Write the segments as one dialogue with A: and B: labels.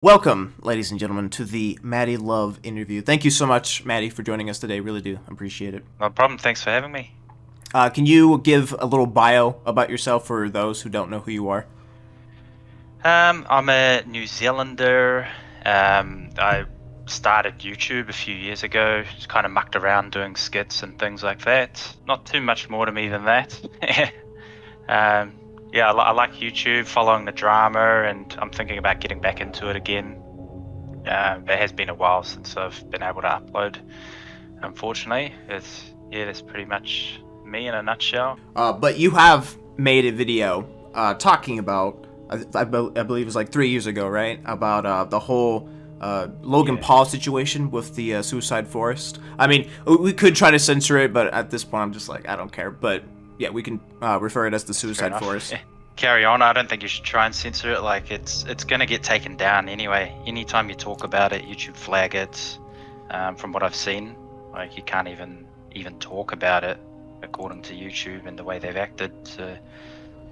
A: Welcome, ladies and gentlemen, to the Matty Love interview. Thank you so much, Matty, for joining us today. Really do appreciate it.
B: No problem. Thanks for having me.
A: Can you give a little bio about yourself for those who don't know who you are?
B: I'm a New Zealander. I started YouTube a few years ago. Just kind of mucked around doing skits and things like that. Not too much more to me than that. Yeah, I like YouTube, following the drama, and I'm thinking about getting back into it again. It has been a while since I've been able to upload. Unfortunately, that's pretty much me in a nutshell.
A: But you have made a video talking about, I believe it was like 3 years ago, right? About the whole Logan Paul situation with the suicide forest. I mean, we could try to censor it, but at this point, I'm just like, I don't care. But yeah, we can refer it as the suicide forest.
B: Carry on. I don't think you should try and censor it. Like it's going to get taken down anyway. Anytime you talk about it, YouTube flag it. From what I've seen, like you can't even talk about it according to YouTube and the way they've acted. So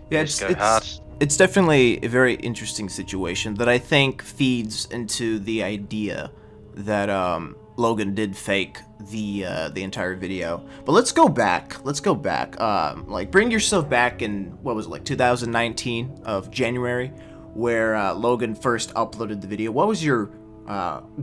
A: Yeah, it's definitely a very interesting situation that I think feeds into the idea that Logan did fake the entire video. But let's go back. Like bring yourself back in what was it, like 2019 of January, where Logan first uploaded the video. What was your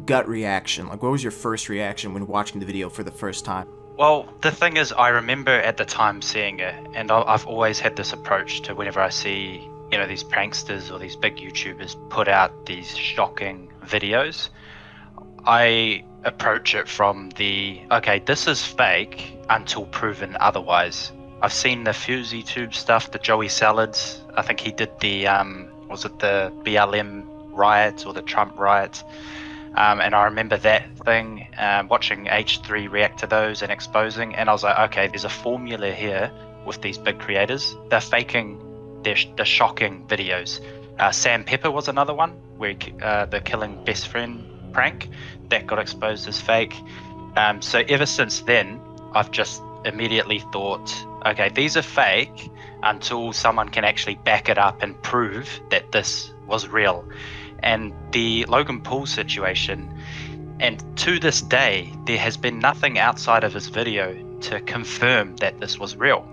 A: gut reaction? Like, what was your first reaction when watching the video for the first time?
B: Well, the thing is, I remember at the time seeing it, and I've always had this approach to whenever I see, these pranksters or these big YouTubers put out these shocking videos, I approach it from okay, this is fake until proven otherwise. I've seen the FuseTube stuff, the Joey Salads. I think he did the, was it the BLM riots or the Trump riots? And I remember that thing, watching H3 react to those and exposing, and I was like, okay, there's a formula here with these big creators. They're faking the shocking videos. Sam Pepper was another one, where the killing best friend prank, that got exposed as fake. So ever since then, I've just immediately thought, okay, these are fake until someone can actually back it up and prove that this was real. And the Logan Paul situation, and to this day, there has been nothing outside of his video to confirm that this was real.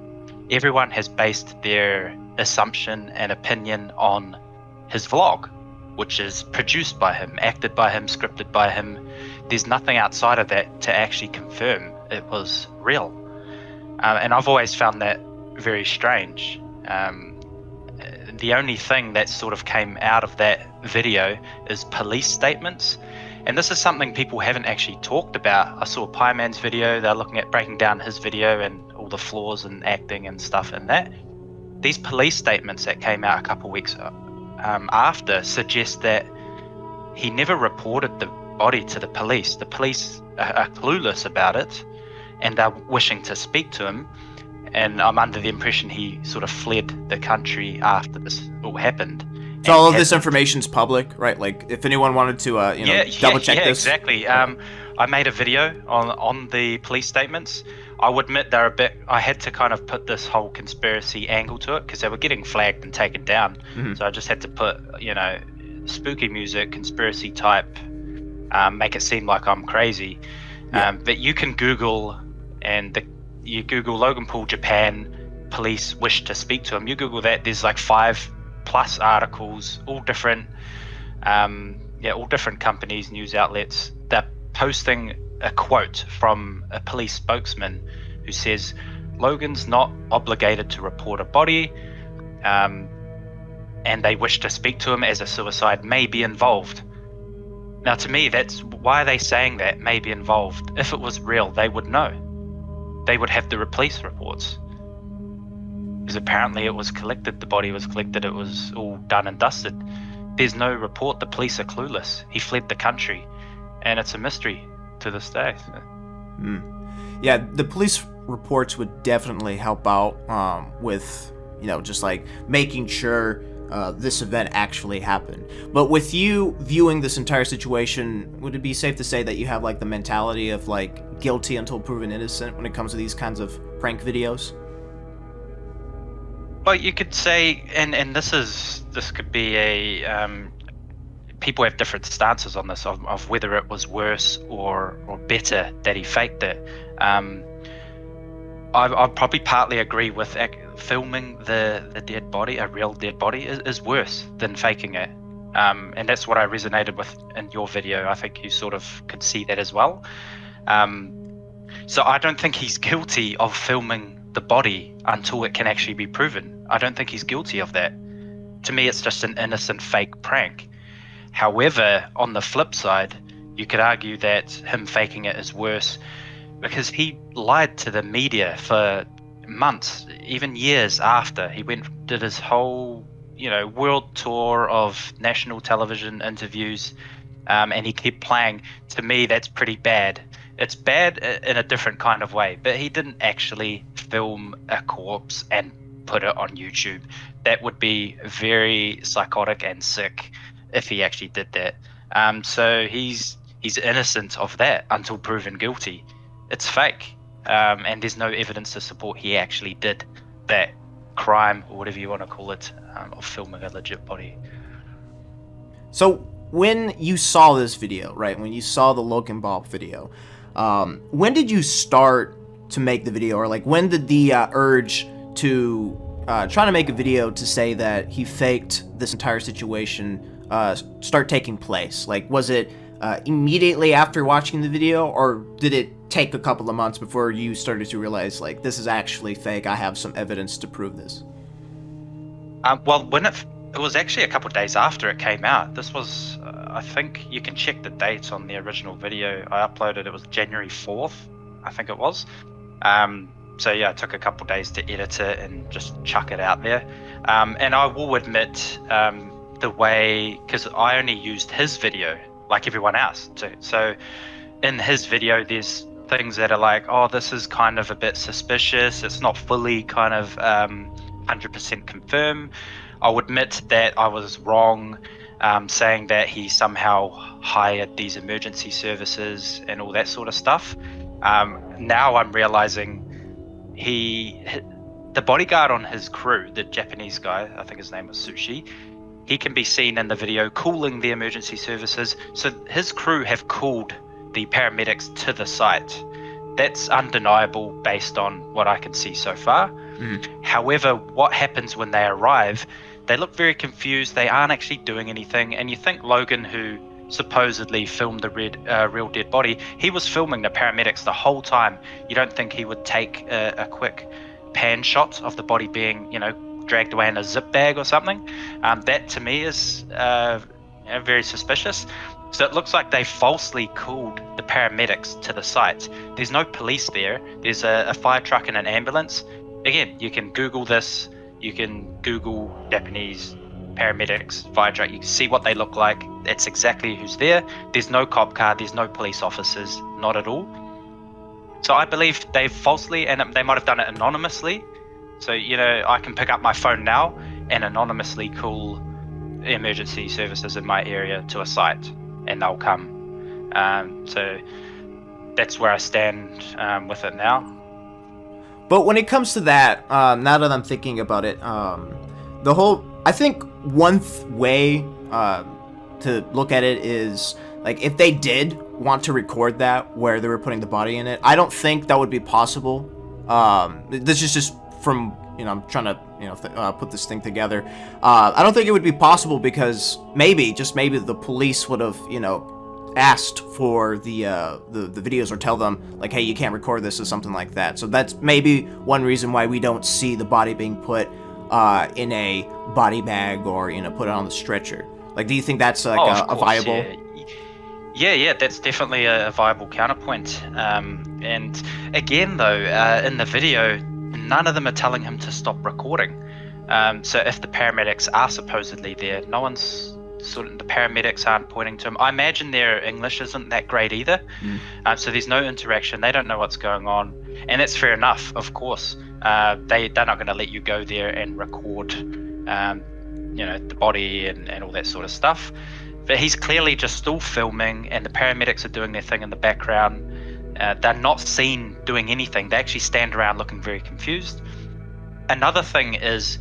B: Everyone has based their assumption and opinion on his vlog, which is produced by him, acted by him, scripted by him. There's nothing outside of that to actually confirm it was real. And I've always found that very strange. The only thing that sort of came out of that video is police statements. And this is something people haven't actually talked about. I saw Pie Man's video. They're looking at breaking down his video and all the flaws in acting and stuff in that. These police statements that came out a couple weeks after suggest that he never reported the body to the police. The police are clueless about it, and they're wishing to speak to him. And I'm under the impression he sort of fled the country after this all happened.
A: So all of this information's public, right? Like, if anyone wanted to, double check this.
B: Yeah, exactly. I made a video on the police statements. I would admit they're a bit. I had to kind of put this whole conspiracy angle to it because they were getting flagged and taken down. Mm-hmm. So I just had to put, spooky music, conspiracy type, make it seem like I'm crazy. Yeah. But you can Google you Google Logan Paul Japan police wish to speak to him. You Google that. There's like 5+ articles, all different companies, news outlets. They're posting a quote from a police spokesman who says Logan's not obligated to report a body, and they wish to speak to him as a suicide may be involved. Now, to me, that's why are they saying that may be involved? If it was real, they would know. They would have the police reports. Because apparently it was collected, the body was collected, it was all done and dusted. There's no report, the police are clueless. He fled the country, and it's a mystery to this day.
A: Yeah, the police reports would definitely help out with, just like making sure this event actually happened. But with you viewing this entire situation, would it be safe to say that you have like the mentality of like guilty until proven innocent when it comes to these kinds of prank videos?
B: Well, you could say, and this could be a people have different stances on this of whether it was worse or better that he faked it. I'd probably partly agree with filming the dead body, a real dead body, is worse than faking it. And that's what I resonated with in your video. I think you sort of could see that as well. So I don't think he's guilty of filming the body until it can actually be proven. I don't think he's guilty of that. To me, it's just an innocent fake prank. However, on the flip side, you could argue that him faking it is worse because he lied to the media for months, even years after. He did his whole, world tour of national television interviews, and he kept playing. To me, that's pretty bad. It's bad in a different kind of way, but he didn't actually film a corpse and put it on YouTube. That would be very psychotic and sick if he actually did that. So he's innocent of that until proven guilty. It's fake, and there's no evidence to support he actually did that crime, or whatever you want to call it, of filming a legit body.
A: So when you saw this video, right, when you saw the Logan Bob video, when did you start to make the video, or like when did the urge to try to make a video to say that he faked this entire situation start taking place? Like, was it immediately after watching the video, or did it take a couple of months before you started to realize, like, this is actually fake, I have some evidence to prove this?
B: Well, when it was actually a couple of days after it came out. This was, I think you can check the dates on the original video I uploaded. It was January 4th, I think it was. So yeah, it took a couple of days to edit it and just chuck it out there. And I will admit, the way, because I only used his video like everyone else too. So in his video, there's things that are like, oh, this is kind of a bit suspicious. It's not fully kind of 100% confirmed. I'll admit that I was wrong, saying that he somehow hired these emergency services and all that sort of stuff. Now I'm realizing the bodyguard on his crew, the Japanese guy, I think his name was Sushi, he can be seen in the video calling the emergency services. So his crew have called the paramedics to the site. That's undeniable based on what I can see so far. However, what happens when they arrive, they look very confused. They aren't actually doing anything. And you think Logan, who supposedly filmed the real dead body, he was filming the paramedics the whole time. You don't think he would take a quick pan shot of the body being, dragged away in a zip bag or something? That to me is very suspicious. So it looks like they falsely called the paramedics to the site. There's no police there. There's a fire truck and an ambulance. Again, you can Google this. You can Google Japanese paramedics, fire truck. You can see what they look like. That's exactly who's there. There's no cop car. There's no police officers. Not at all. So I believe they falsely, and they might have done it anonymously. So, I can pick up my phone now and anonymously call emergency services in my area to a site, and they'll come. So that's where I stand with it now.
A: But when it comes to that, now that I'm thinking about it, I think one way to look at it is, like, if they did want to record that where they were putting the body in it, I don't think that would be possible. This is just from, I'm trying to, put this thing together. I don't think it would be possible because maybe the police would have, asked for the videos, or tell them, like, hey, you can't record this, or something like that. So that's maybe one reason why we don't see the body being put in a body bag, or, put it on the stretcher. Like, do you think that's like a viable?
B: Yeah, that's definitely a viable counterpoint. And again, though, in the video, none of them are telling him to stop recording. So if the paramedics are supposedly there, the paramedics aren't pointing to him. I imagine their English isn't that great either. So there's no interaction. They don't know what's going on. And that's fair enough, of course. They're not going to let you go there and record, the body and all that sort of stuff. But he's clearly just still filming, and the paramedics are doing their thing in the background. They're not seen doing anything. They actually stand around looking very confused. Another thing is,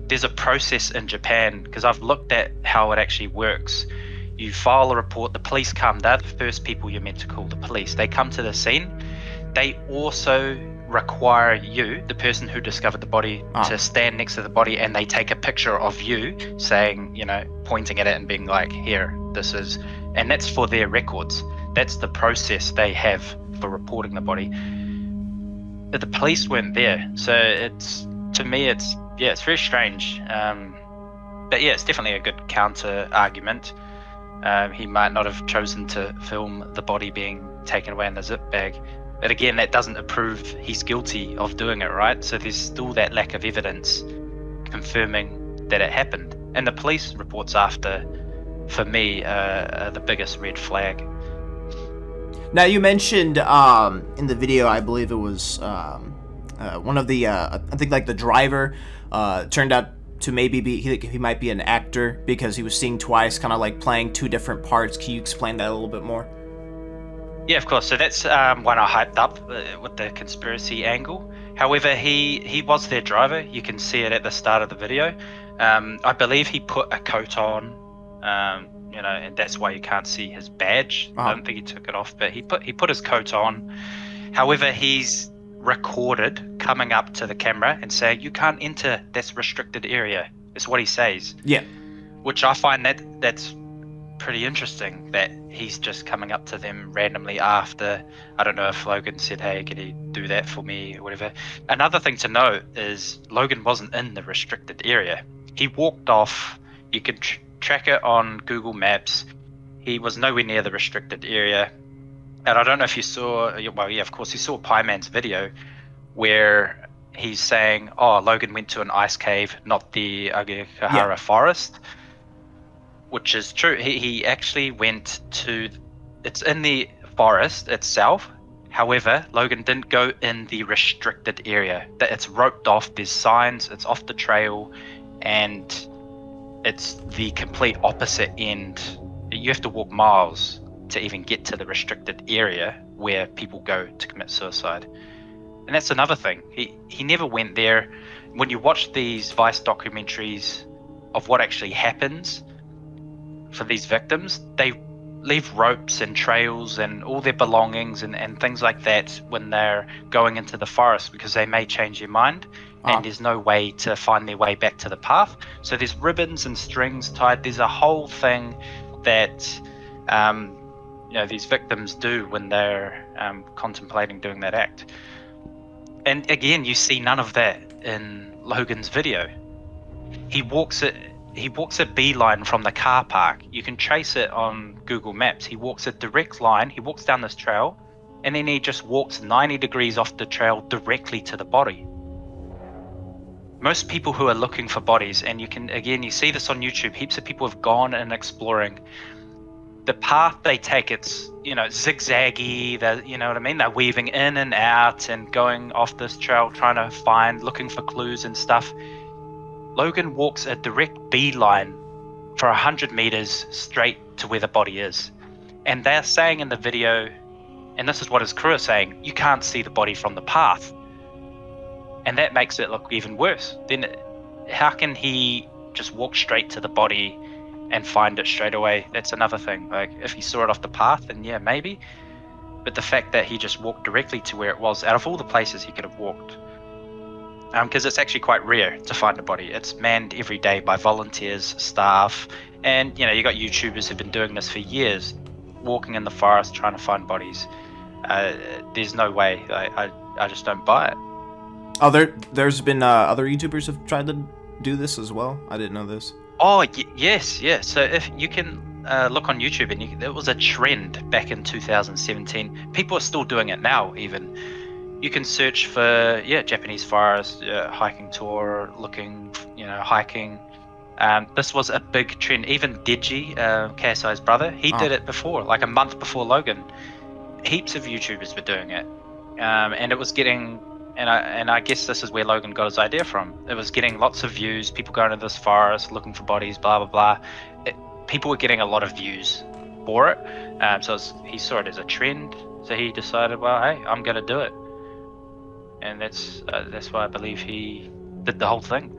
B: there's a process in Japan, because I've looked at how it actually works. You file a report. The police come. They're the first people you're meant to call, the police. They come to the scene. They also require you, the person who discovered the body, to stand next to the body, and they take a picture of you saying, pointing at it and being like, here, this is, and that's for their records. That's the process they have for reporting the body. But the police weren't there, so to me it's very strange. But yeah, it's definitely a good counter argument. He might not have chosen to film the body being taken away in the zip bag. But again, that doesn't prove he's guilty of doing it, right? So there's still that lack of evidence confirming that it happened. And the police reports after, for me, are the biggest red flag.
A: Now, you mentioned in the video, I believe it was one of the, I think like the driver turned out to maybe be, he might be an actor because he was seen twice, kind of like playing two different parts. Can you explain that a little bit more?
B: Yeah, of course. So that's one I hyped up with the conspiracy angle. However, he was their driver. You can see it at the start of the video. I believe he put a coat on, and that's why you can't see his badge. I don't think he took it off, but he put his coat on. However, he's recorded coming up to the camera and saying, "You can't enter this restricted area." That's what he says.
A: Yeah.
B: Which I find that's pretty interesting, that he's just coming up to them randomly after. I don't know if Logan said, "Hey, can you do that for me?" or whatever. Another thing to note is Logan wasn't in the restricted area. He walked off. You can track it on Google Maps. He was nowhere near the restricted area. And I don't know if you saw, well, yeah, of course, you saw Pieman's video where he's saying, Logan went to an ice cave, not the Agakahara forest. Which is true. He actually went to, it's in the forest itself. However, Logan didn't go in the restricted area. That it's roped off, there's signs, it's off the trail, and it's the complete opposite end. You have to walk miles to even get to the restricted area where people go to commit suicide. And that's another thing. He never went there. When you watch these Vice documentaries of what actually happens for these victims, they leave ropes and trails and all their belongings and things like that when they're going into the forest, because they may change their mind and there's no way to find their way back to the path. So there's ribbons and strings tied. There's a whole thing that these victims do when they're contemplating doing that act. And again, you see none of that in Logan's video. He walks a beeline from the car park. You can trace it on Google Maps. He walks a direct line. He walks down this trail, and then he just walks 90 degrees off the trail directly to the body. Most people who are looking for bodies, and you see this on YouTube, heaps of people have gone and exploring. The path they take, it's, zigzaggy, you know what I mean? They're weaving in and out and going off this trail, trying to looking for clues and stuff. Logan walks a direct beeline for 100 meters straight to where the body is. And they're saying in the video, and this is what his crew are saying, you can't see the body from the path. And that makes it look even worse. Then how can he just walk straight to the body and find it straight away? That's another thing. Like, if he saw it off the path, then yeah, maybe. But the fact that he just walked directly to where it was, out of all the places he could have walked, because it's actually quite rare to find a body. It's manned every day by volunteers, staff, and you got YouTubers who've been doing this for years, walking in the forest trying to find bodies. There's no way. I just don't buy it.
A: There's been other YouTubers have tried to do this as well. I didn't know this.
B: Yes. So if you can look on YouTube, and it was a trend back in 2017. People are still doing it now, even. You can search for Japanese forest hiking tour, looking, hiking. This was a big trend. Even Deji, KSI's brother, he did it before, like a month before Logan. Heaps of YouTubers were doing it, and it was getting. And I guess this is where Logan got his idea from. It was getting lots of views. People going to this forest looking for bodies, blah blah blah. People were getting a lot of views for it. He saw it as a trend. So he decided, well, hey, I'm gonna do it. And that's why I believe he did the whole thing.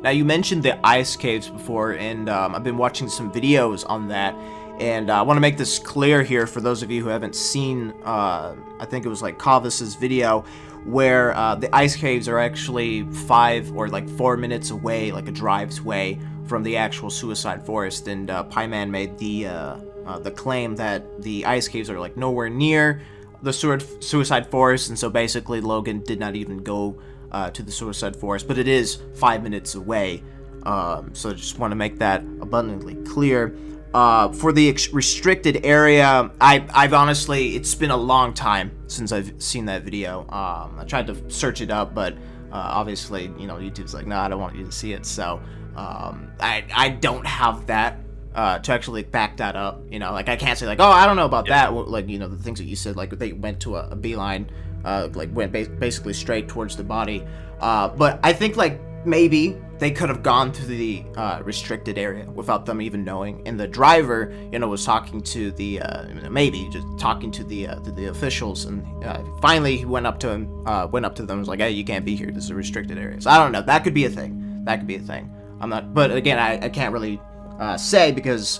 A: Now, you mentioned the ice caves before, and I've been watching some videos on that, and I want to make this clear here for those of you who haven't seen, I think it was like Kavis's video, where the ice caves are actually 5 or like 4 minutes away, like a drive's way from the actual suicide forest, and Pieman made the claim that the ice caves are like nowhere near the suicide forest, and so basically Logan did not even go to the suicide forest, but it is 5 minutes away. So I just want to make that abundantly clear. For the restricted area, I've honestly, it's been a long time since I've seen that video. I tried to search it up, but obviously, YouTube's like, no, I don't want you to see it. So I don't have that to actually back that up. Like I can't say like, oh, I don't know about that. Like, the things that you said, like they went to a beeline, like went basically straight towards the body. But I think like maybe they could have gone to the restricted area without them even knowing. And the driver, was talking to the maybe just talking to the officials, and finally he went up to them, and was like, hey, you can't be here. This is a restricted area. So I don't know. That could be a thing. I'm not. But again, I can't really say because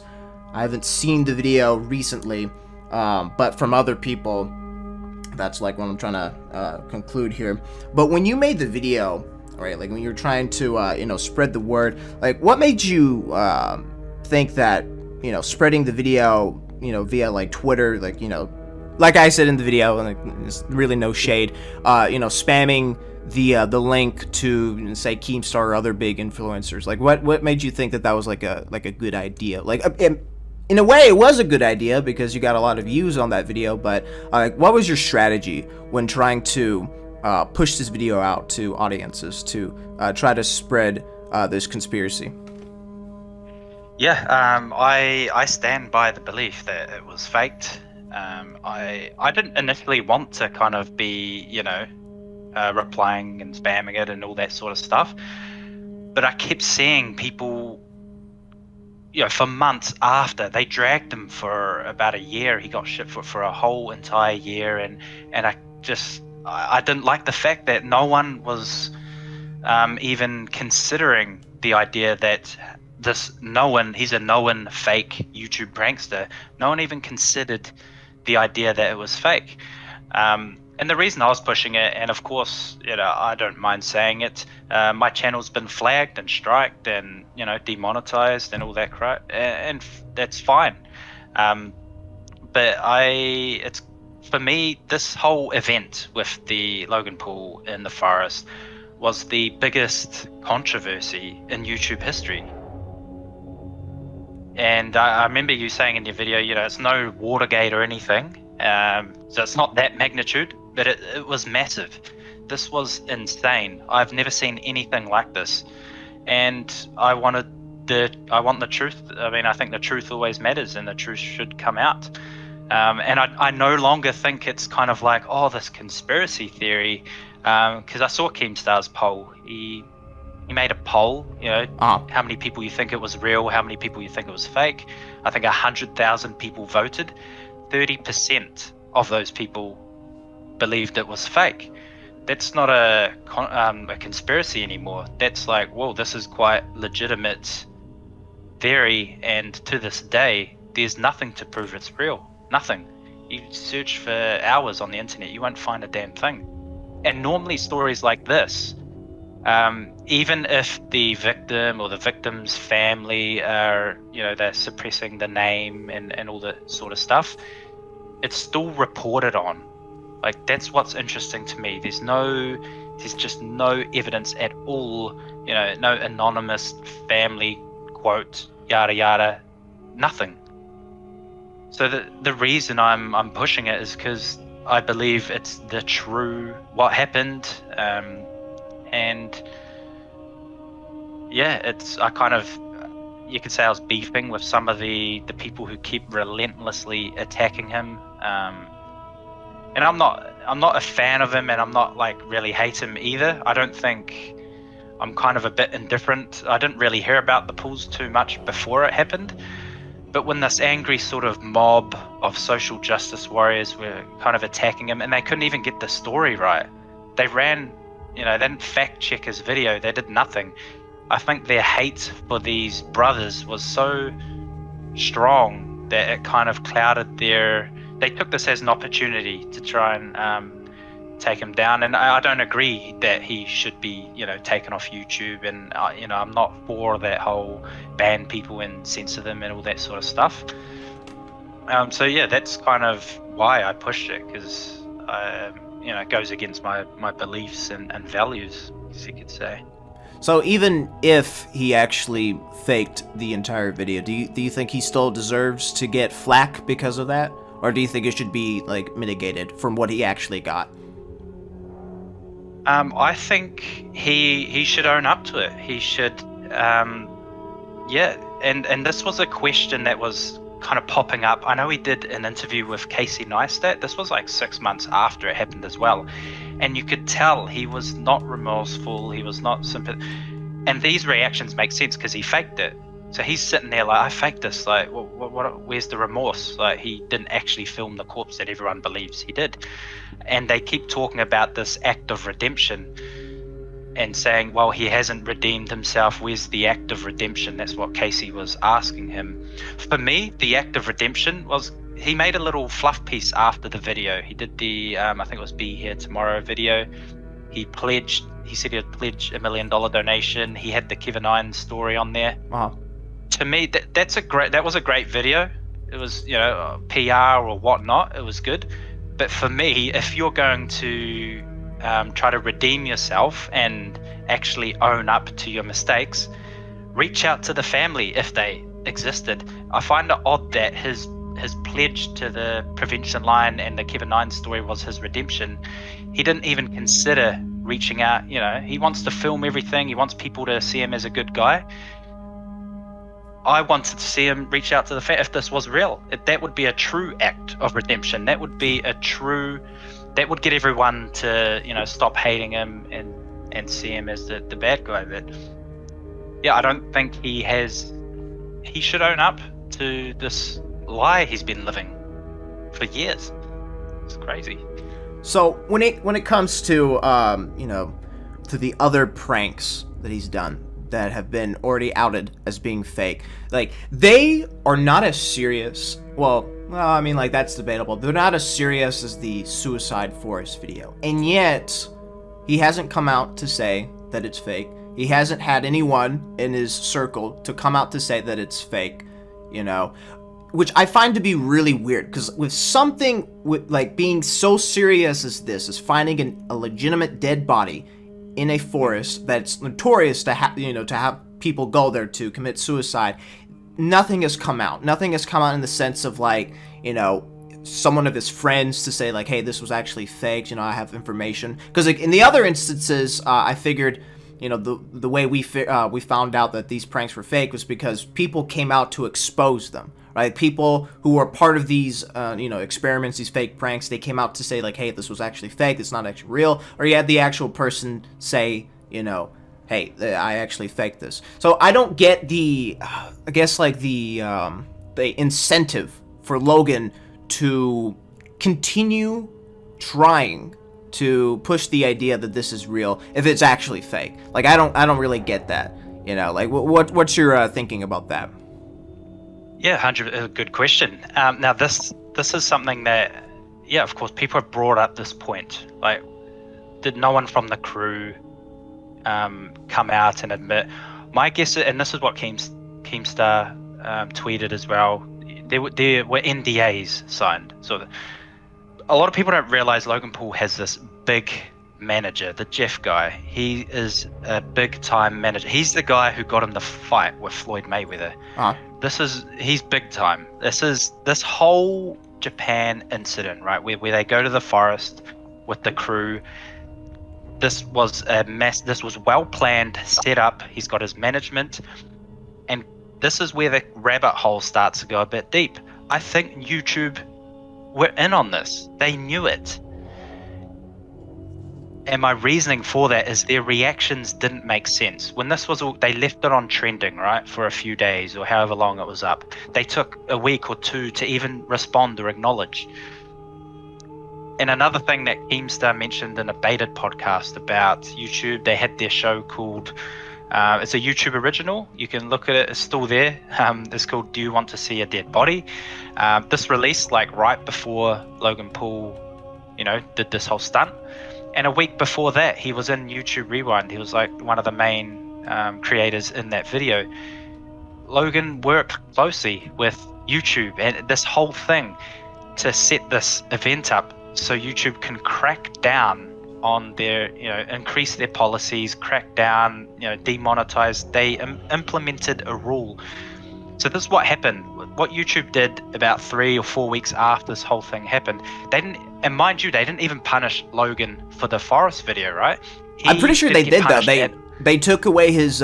A: I haven't seen the video recently. But from other people, that's like what I'm trying to conclude here. But when you made the video, right, like when you're trying to spread the word, like what made you think that spreading the video via like Twitter, like I said in the video, and like, there's really no shade, spamming the link to say Keemstar or other big influencers, like what made you think that was like a good idea? Like in a way it was a good idea because you got a lot of views on that video, but what was your strategy when trying to push this video out to audiences to try to spread this conspiracy?
B: I stand by the belief that it was faked. I didn't initially want to kind of be replying and spamming it and all that sort of stuff, but I kept seeing people for months after. They dragged him for about a year. He got shit for a whole entire year, and I didn't like the fact that no one was even considering the idea that he's a known fake YouTube prankster. No one even considered the idea that it was fake. And the reason I was pushing it, and of course, I don't mind saying it, my channel's been flagged and striked and, demonetized and all that crap, and that's fine. But for me, this whole event with the Logan pool in the forest was the biggest controversy in YouTube history. And I remember you saying in your video, it's no Watergate or anything, so it's not that magnitude, but it was massive. This was insane. I've never seen anything like this, and I want the truth. I mean, I think the truth always matters, and the truth should come out. And I no longer think it's kind of like, this conspiracy theory, because I saw Keemstar's poll. He made a poll, how many people you think it was real, how many people you think it was fake. I think 100,000 people voted. 30% of those people believed it was fake. That's not a conspiracy anymore. That's like, whoa, this is quite legitimate theory, and to this day, there's nothing to prove it's real. Nothing. You search for hours on the internet, you won't find a damn thing. And normally stories like this, even if the victim or the victim's family are, they're suppressing the name and all that sort of stuff, it's still reported on. Like, that's what's interesting to me. There's just no evidence at all, no anonymous family quote, yada yada, nothing. So the reason I'm pushing it is because I believe it's the true what happened, and yeah, you could say I was beefing with some of the people who keep relentlessly attacking him, and I'm not a fan of him, and I'm not like really hate him either. I don't think, I'm kind of a bit indifferent. I didn't really hear about the pools too much before it happened. But when this angry sort of mob of social justice warriors were kind of attacking him, and they couldn't even get the story right. They ran, they didn't fact check his video. They did nothing. I think their hate for these brothers was so strong that it kind of clouded they took this as an opportunity to try and take him down. And I don't agree that he should be, taken off YouTube. And, I'm not for that whole ban people and censor them and all that sort of stuff. So yeah, that's kind of why I pushed it, because, it goes against my beliefs and values, as you could say.
A: So even if he actually faked the entire video, do you think he still deserves to get flack because of that? Or do you think it should be, mitigated from what he actually got?
B: I think he should own up to it. He should, and this was a question that was kind of popping up. I know he did an interview with Casey Neistat. This was 6 months after it happened as well. And you could tell he was not remorseful, he was not sympathetic. And these reactions make sense because he faked it. So he's sitting there I faked this. Where's the remorse? He didn't actually film the corpse that everyone believes he did. And they keep talking about this act of redemption and saying, well, he hasn't redeemed himself. Where's the act of redemption? That's what Casey was asking him. For me, the act of redemption was he made a little fluff piece after the video. He did the, I think it was Be Here Tomorrow video. He said he'd pledge $1 million donation. He had the Kevin Irons story on there.
A: Wow.
B: To me, that was a great video. It was, PR or whatnot. It was good. But for me, if you're going to try to redeem yourself and actually own up to your mistakes, reach out to the family if they existed. I find it odd that his pledge to the prevention line and the Kevin Irons story was his redemption. He didn't even consider reaching out. He wants to film everything. He wants people to see him as a good guy. I wanted to see him reach out to the family if this was real. That would be a true act of redemption. That would be that would get everyone to, stop hating him and see him as the bad guy. But yeah, I don't think he should own up to this lie he's been living for years. It's crazy.
A: So when it comes to to the other pranks that he's done that have been already outed as being fake, they are not as serious. Well, I mean, that's debatable. They're not as serious as the Suicide Forest video, and yet he hasn't come out to say that it's fake. He hasn't had anyone in his circle to come out to say that it's fake, which I find to be really weird, because with something being so serious as this, as finding a legitimate dead body in a forest that's notorious to have people go there to commit suicide, nothing has come out. Nothing has come out in the sense of someone of his friends to say hey, this was actually faked. I have information, because in the other instances, I figured the way we found out that these pranks were fake was because people came out to expose them. Right, people who were part of these, experiments, these fake pranks, they came out to say hey, this was actually fake, it's not actually real, or you had the actual person say, hey, I actually faked this. So I don't get the incentive for Logan to continue trying to push the idea that this is real if it's actually fake. I don't really get that. What's your thinking about that?
B: Yeah, 100. Good question. Now this is something that, of course, people have brought up this point. Did no one from the crew come out and admit? My guess, and this is what Keemstar tweeted as well. There were NDAs signed. So a lot of people don't realize Logan Paul has this big manager, the Jeff guy. He is a big time manager. He's the guy who got him the fight with Floyd Mayweather. He's big time. This whole Japan incident, right, where they go to the forest with the crew. This was a mess. This was well planned, set up. He's got his management, and this is where the rabbit hole starts to go a bit deep. I think YouTube were in on this. They knew it. And my reasoning for that is their reactions didn't make sense. When this was all, they left it on trending, right, for a few days or however long it was up. They took a week or two to even respond or acknowledge. And another thing that Keemstar mentioned in a Baited podcast about YouTube, they had their show called It's a YouTube original. You can look at it. It's still there. It's called "Do You Want to See a Dead Body?" This released like right before Logan Paul, did this whole stunt. And a week before that, he was in YouTube Rewind. He was like one of the main creators in that video. Logan worked closely with YouTube and this whole thing to set this event up so YouTube can crack down on their, increase their policies, crack down, demonetize. They implemented a rule. So this is what happened. What YouTube did about 3 or 4 weeks after this whole thing happened, they didn't, and mind you, they didn't even punish Logan for the forest video, right?
A: I'm pretty sure they did though. They took away his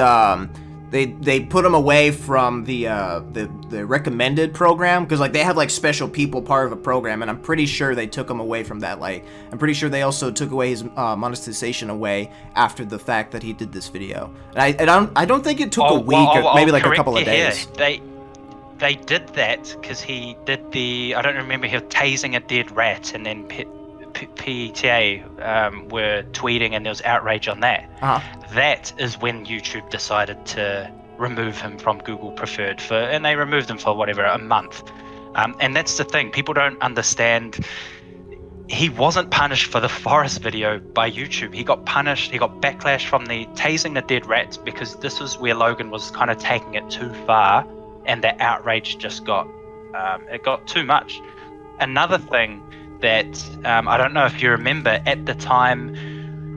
A: they put him away from the recommended program, because like they have like special people part of a program, and I'm pretty sure they took him away from that. Like I'm pretty sure they also took away his monetization away after the fact that he did this video. And I don't think it took a week or maybe like a couple of days.
B: They did that because he did I don't remember, he was tasing a dead rat, and then PTA were tweeting and there was outrage on that. That is when YouTube decided to remove him from Google Preferred and they removed him for whatever, a month. And that's the thing, people don't understand. He wasn't punished for the forest video by YouTube. He got punished, he got backlash from the tasing the dead rats, because this was where Logan was kind of taking it too far, and the outrage just got too much. Another thing that I don't know if you remember, at the time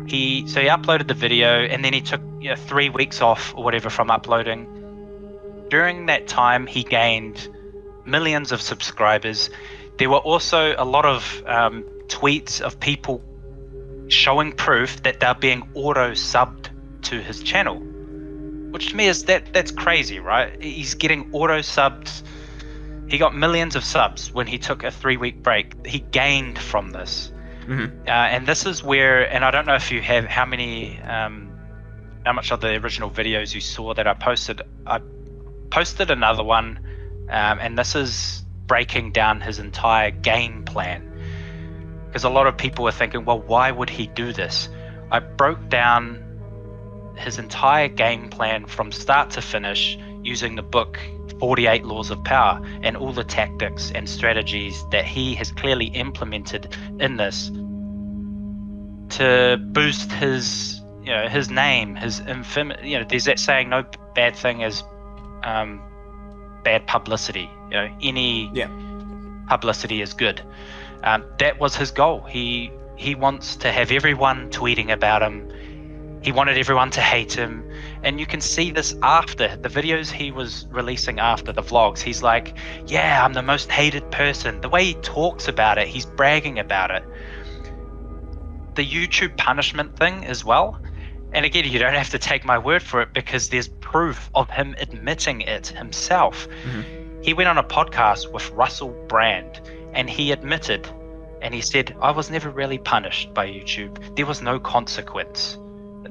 B: he uploaded the video and then he took 3 weeks off or whatever from uploading. During that time he gained millions of subscribers. There were also a lot of tweets of people showing proof that they're being auto subbed to his channel, which to me is that's crazy, right? He's getting auto subbed. He got millions of subs when he took a 3-week break. He gained from this. Mm-hmm. And this is where, and I don't know if you have how much of the original videos you saw that I posted. I posted another one, and this is breaking down his entire game plan. Because a lot of people were thinking, well, why would he do this? I broke down his entire game plan from start to finish using the book 48 Laws of Power, and all the tactics and strategies that he has clearly implemented in this to boost his name, his infamy. There's that saying, no bad thing is bad publicity. Any publicity is good. That was his goal. He wants to have everyone tweeting about him. He wanted everyone to hate him. And you can see this after the videos he was releasing after the vlogs. He's like, yeah, I'm the most hated person. The way he talks about it, he's bragging about it. The YouTube punishment thing as well. And again, you don't have to take my word for it, because there's proof of him admitting it himself. Mm-hmm. He went on a podcast with Russell Brand and he admitted, and he said, I was never really punished by YouTube. There was no consequence.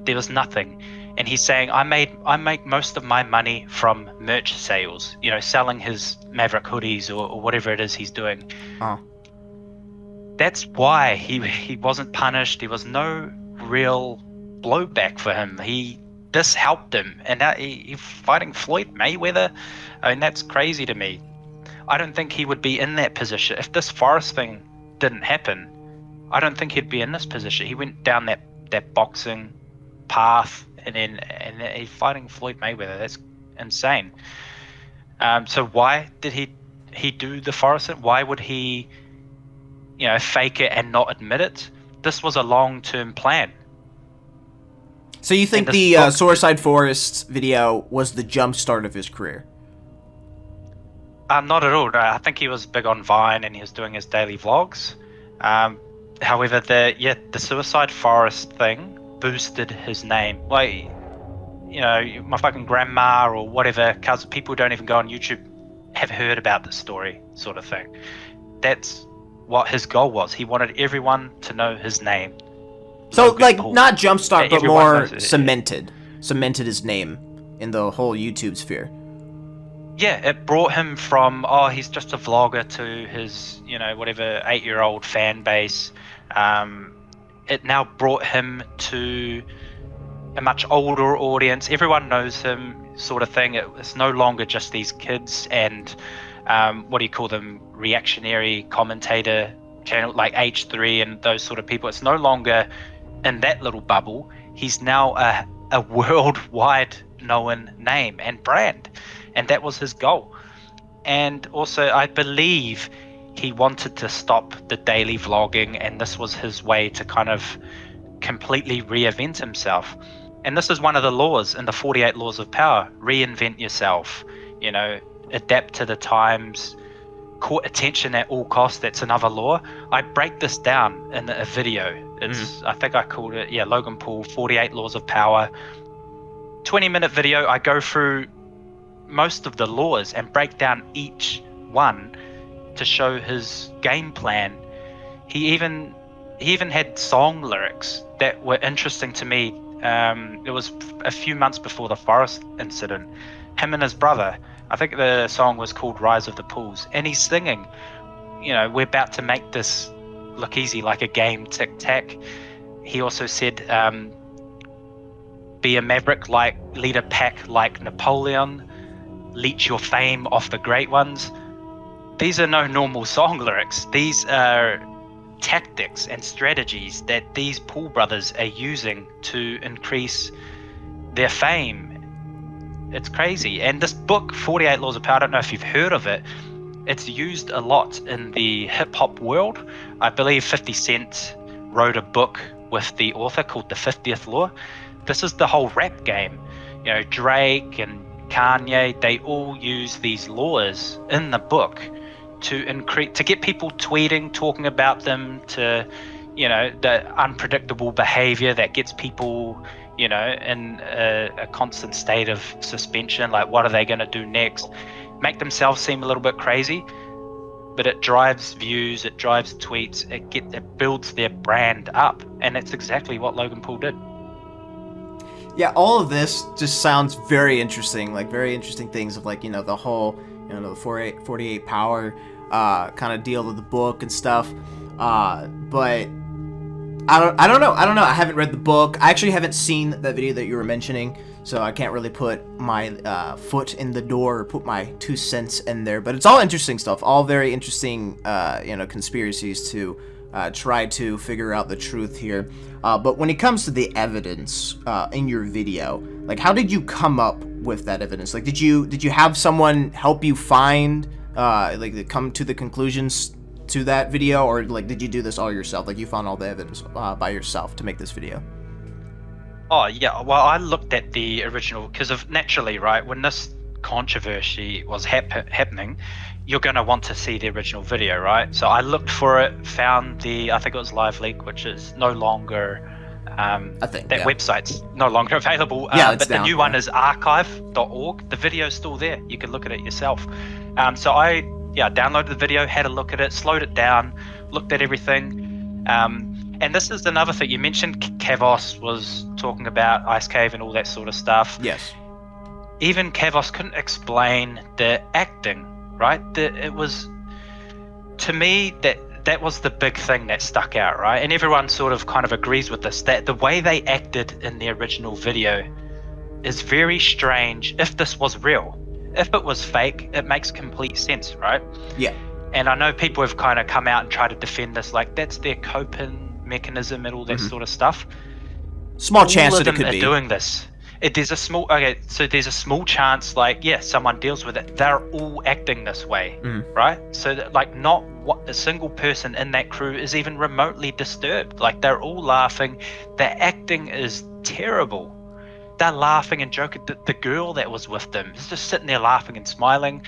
B: There was nothing. And he's saying, I make most of my money from merch sales, selling his Maverick hoodies or whatever it is he's doing. That's why he wasn't punished. There was no real blowback for him. This helped him. And now he's fighting Floyd Mayweather. I mean, that's crazy to me. I don't think he would be in that position. If this forest thing didn't happen, I don't think he'd be in this position. He went down that boxing path, and he's fighting Floyd Mayweather. That's insane. So why did he do the forest? Why would he, fake it and not admit it? This was a long-term plan.
A: So you think the Suicide Forest video was the jump start of his career?
B: Not at all. No, I think he was big on Vine and he was doing his daily vlogs. However, the Suicide Forest thing boosted his name. Like, my fucking grandma or whatever, cause people don't even go on YouTube have heard about the story, sort of thing. That's what his goal was. He wanted everyone to know his name.
A: So, like, not jumpstart, but more cemented his name in the whole YouTube sphere.
B: Yeah, it brought him from, he's just a vlogger, to his, whatever, 8-year-old fan base. It now brought him to a much older audience. Everyone knows him, sort of thing. It's no longer just these kids and what do you call them, reactionary commentator channel like H3 and those sort of people. It's no longer in that little bubble. He's now a worldwide known name and brand, and that was his goal. And also, I believe he wanted to stop the daily vlogging, and this was his way to kind of completely reinvent himself. And this is one of the laws in the 48 laws of power: reinvent yourself, adapt to the times, court attention at all costs. That's another law. I break this down in a video. It's I think I called it Logan Paul 48 laws of power. 20-minute video. I go through most of the laws and break down each one to show his game plan. He even had song lyrics that were interesting to me. It was a few months before the forest incident. Him and his brother, I think the song was called Rise of the Pools, and he's singing, we're about to make this look easy, like a game, tic-tac. He also said, be a maverick, lead a pack like Napoleon, leech your fame off the great ones. These are no normal song lyrics. These are tactics and strategies that these Paul brothers are using to increase their fame. It's crazy. And this book, 48 Laws of Power, I don't know if you've heard of it. It's used a lot in the hip-hop world. I believe 50 Cent wrote a book with the author called The 50th Law. This is the whole rap game. Drake and Kanye, they all use these laws in the book to get people tweeting, talking about them, to the unpredictable behavior that gets people in a constant state of suspension, like what are they going to do next, make themselves seem a little bit crazy, but it drives views, it drives tweets, it builds their brand up, and that's exactly what Logan Paul did.
A: Yeah, all of this just sounds very interesting, like very interesting things of the whole, the 48 power kind of deal with the book and stuff. But I don't know. I haven't read the book. I actually haven't seen that video that you were mentioning, so I can't really put my foot in the door or put my 2 cents in there. But it's all interesting stuff, all very interesting, conspiracies to try to figure out the truth here. But when it comes to the evidence in your video, how did you come up with that evidence? Did you have someone help you find, come to the conclusions to that video, or did you do this all yourself? You found all the evidence by yourself to make this video?
B: Oh yeah, well, I looked at the original because of naturally, right, when this controversy was happening, you're going to want to see the original video, right? So I looked for it, found I think it was Live Leak, which is no longer website's no longer available. But the new one is archive.org. The video's still there. You can look at it yourself. So I downloaded the video, had a look at it, slowed it down, looked at everything. And this is another thing. You mentioned Kavos was talking about Ice Cave and all that sort of stuff.
A: Yes.
B: Even Kavos couldn't explain the acting, right? It was, to me, that was the big thing that stuck out, right? And everyone sort of kind of agrees with this, that the way they acted in the original video is very strange. If this was real, if it was fake, it makes complete sense, right?
A: Yeah.
B: And I know people have kind of come out and tried to defend this, that's their coping mechanism and all that sort of stuff.
A: Small chance that it could be
B: doing this. There's a small chance, someone deals with it. They're all acting this way, right? So that, not a single person in that crew is even remotely disturbed. They're all laughing. Their acting is terrible. They're laughing and joking. The girl that was with them is just sitting there laughing and smiling.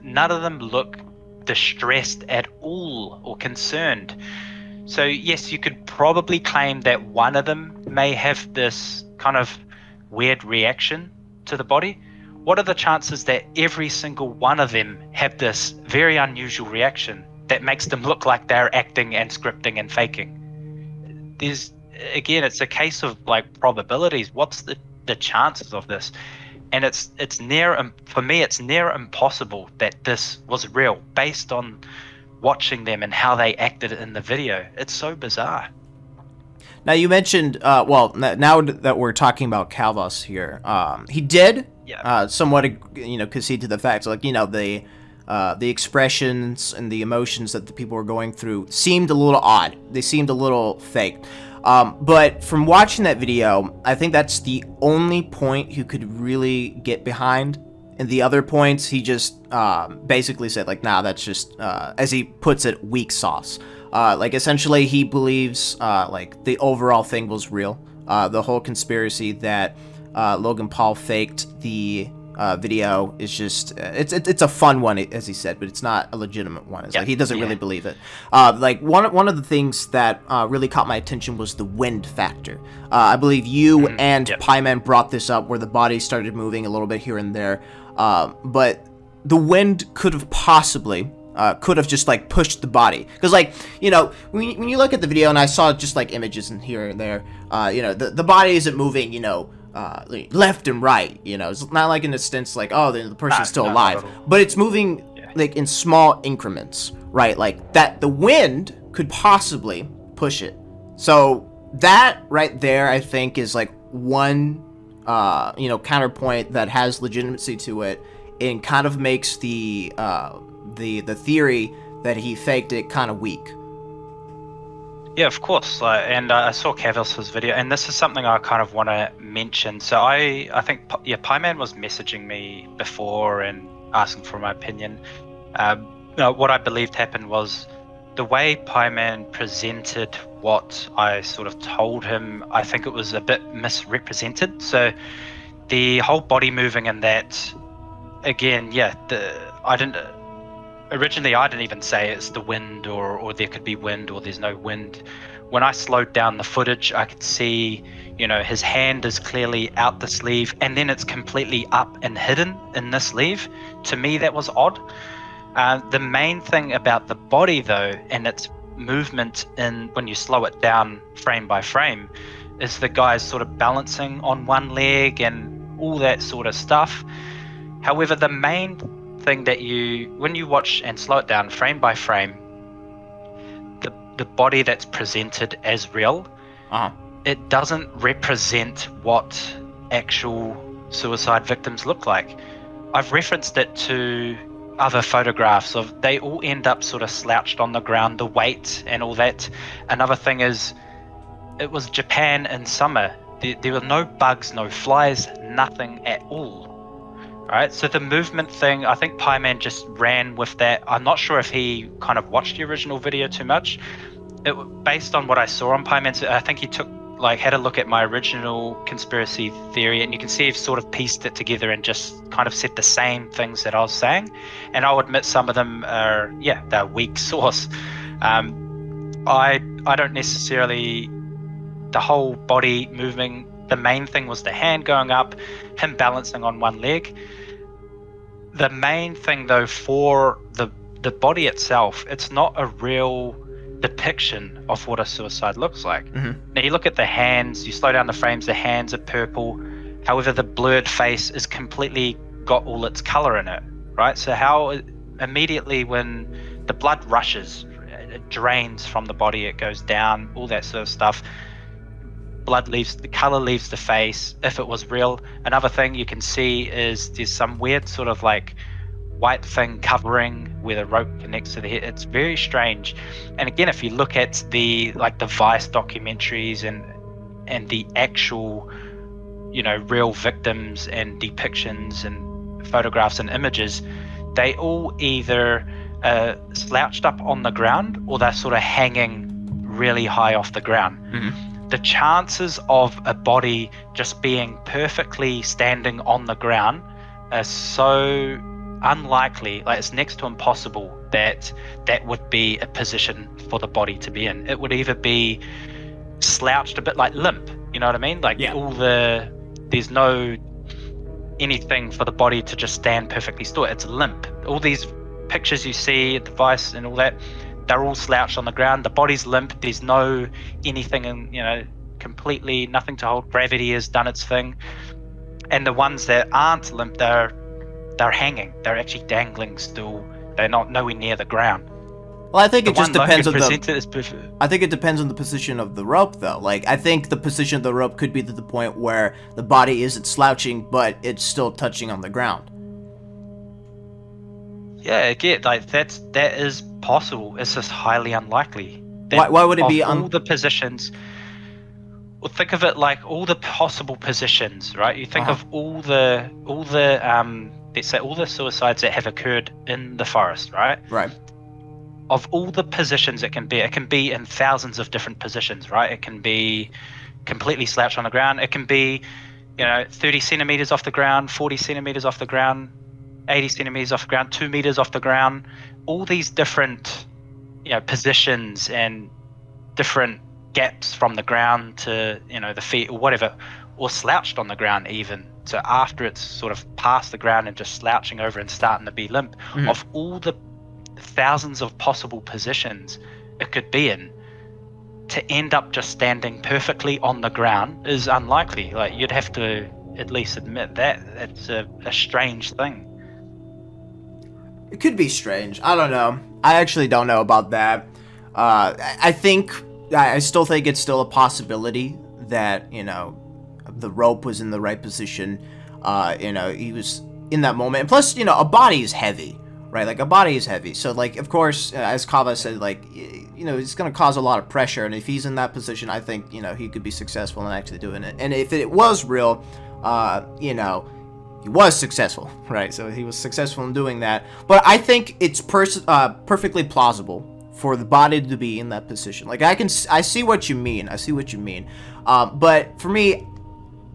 B: None of them look distressed at all or concerned. So yes, you could probably claim that one of them may have this kind of weird reaction to the body. What are the chances that every single one of them have this very unusual reaction that makes them look like they're acting and scripting and faking? It's a case of probabilities. What's the chances of this? And it's near impossible that this was real based on watching them and how they acted in the video. It's so bizarre.
A: Now you mentioned, now that we're talking about Calvas here, he did somewhat, concede to the facts, like, the expressions and the emotions that the people were going through seemed a little odd. They seemed a little fake. But from watching that video, I think that's the only point he could really get behind. And the other points, he just basically said, like, nah, that's just, as he puts it, weak sauce. Like, essentially, he believes, like, the overall thing was real. The whole conspiracy that Logan Paul faked the video is just, it's a fun one, as he said, but it's not a legitimate one. It's like, he doesn't really believe it. Like, one of the things that really caught my attention was the wind factor. I believe you and Pieman brought this up, where the body started moving a little bit here and there. But the wind could have possibly just like pushed the body, because, like, when you look at the video, and I saw just like images in here and there, the body isn't moving, left and right. It's not like in a sense like, oh, the person's still alive, but it's moving like in small increments, right? Like that the wind could possibly push it. So that right there, I think, is like one counterpoint that has legitimacy to it, and kind of makes the theory that he faked it kind of weak.
B: Yeah, of course. And I saw Cavill's video, and this is something I kind of want to mention. So I think Pieman was messaging me before and asking for my opinion. What I believed happened was the way Pieman presented what I sort of told him, I think it was a bit misrepresented. So the whole body moving and that, again, Originally, I didn't even say it's the wind, or there could be wind, or there's no wind. When I slowed down the footage, I could see, his hand is clearly out the sleeve, and then it's completely up and hidden in the sleeve. To me, that was odd. The main thing about the body, though, and its movement when you slow it down frame by frame, is the guy's sort of balancing on one leg and all that sort of stuff. However, the main thing that when you watch and slow it down frame by frame, the body that's presented as real, it doesn't represent what actual suicide victims look like. I've referenced it to other photographs of, they all end up sort of slouched on the ground, the weight and all that. Another thing is, it was Japan in summer. There were no bugs, no flies, nothing at all. Right, so the movement thing, I think Pieman just ran with that. I'm not sure if he kind of watched the original video too much. Based on what I saw on Pieman, I think he had a look at my original conspiracy theory, and you can see he's sort of pieced it together and just kind of said the same things that I was saying. And I'll admit some of them are, they're weak sauce. I don't necessarily, the whole body moving, the main thing was the hand going up, him balancing on one leg. The main thing, though, for the body itself, it's not a real depiction of what a suicide looks like. Mm-hmm. Now, you look at the hands, you slow down the frames, the hands are purple. However, the blurred face is completely got all its color in it, right? So how immediately when the blood rushes, it drains from the body, it goes down, all that sort of stuff. Blood leaves, the color leaves the face, if it was real. Another thing you can see is there's some weird sort of like white thing covering where the rope connects to the head. It's very strange. And again, if you look at the Vice documentaries and the actual, real victims and depictions and photographs and images, they all either slouched up on the ground, or they're sort of hanging really high off the ground. Mm-hmm. The chances of a body just being perfectly standing on the ground are so unlikely, like it's next to impossible that would be a position for the body to be in. It would either be slouched a bit, like limp, you know what I mean? Like there's no anything for the body to just stand perfectly still. It's limp. All these pictures you see at the Vice and all that, they're all slouched on the ground. The body's limp. There's no anything in, completely nothing to hold. Gravity has done its thing. And the ones that aren't limp, they're hanging. They're actually dangling still. They're not nowhere near the ground.
A: Well, I think
B: The
A: it just
B: one
A: depends
B: Logan
A: on
B: presented is perfect.
A: I think it depends on the position of the rope, though. Like, I think the position of the rope could be to the point where the body isn't slouching, but it's still touching on the ground.
B: Yeah, again, like that is possible. It's just highly unlikely.
A: Why would it be
B: all the positions? Well, think of it like all the possible positions, right? You think of all the let's say all the suicides that have occurred in the forest, right?
A: Right.
B: Of all the positions it can be in thousands of different positions, right? It can be completely slouched on the ground. It can be, 30 centimeters off the ground, 40 centimeters off the ground, 80 centimeters off the ground, 2 meters off the ground. All these different, positions and different gaps from the ground to, the feet or whatever, or slouched on the ground even. So after it's sort of past the ground and just slouching over and starting to be limp, of all the thousands of possible positions it could be in, to end up just standing perfectly on the ground is unlikely. Like, you'd have to at least admit that it's a strange thing.
A: It could be strange. I don't know. I actually don't know about that. I still think it's still a possibility that, the rope was in the right position. He was in that moment. And plus, a body is heavy, right? Like, a body is heavy. So, like, of course, as Kava said, like, it's going to cause a lot of pressure. And if he's in that position, I think, he could be successful in actually doing it. And if it was real, he was successful, right? So he was successful in doing that. But I think it's perfectly plausible for the body to be in that position. Like, I see what you mean. But for me,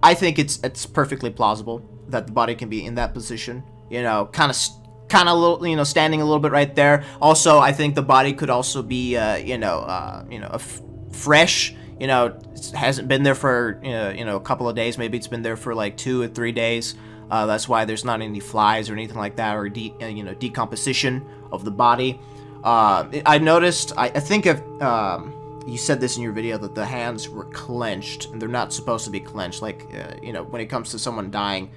A: I think it's perfectly plausible that the body can be in that position. Kind of little, standing a little bit right there. Also, I think the body could also be, fresh. It hasn't been there for a couple of days. Maybe it's been there for like 2 or 3 days. That's why there's not any flies or anything like that, or decomposition of the body. I noticed. I think you said this in your video, that the hands were clenched, and they're not supposed to be clenched. Like, when it comes to someone dying,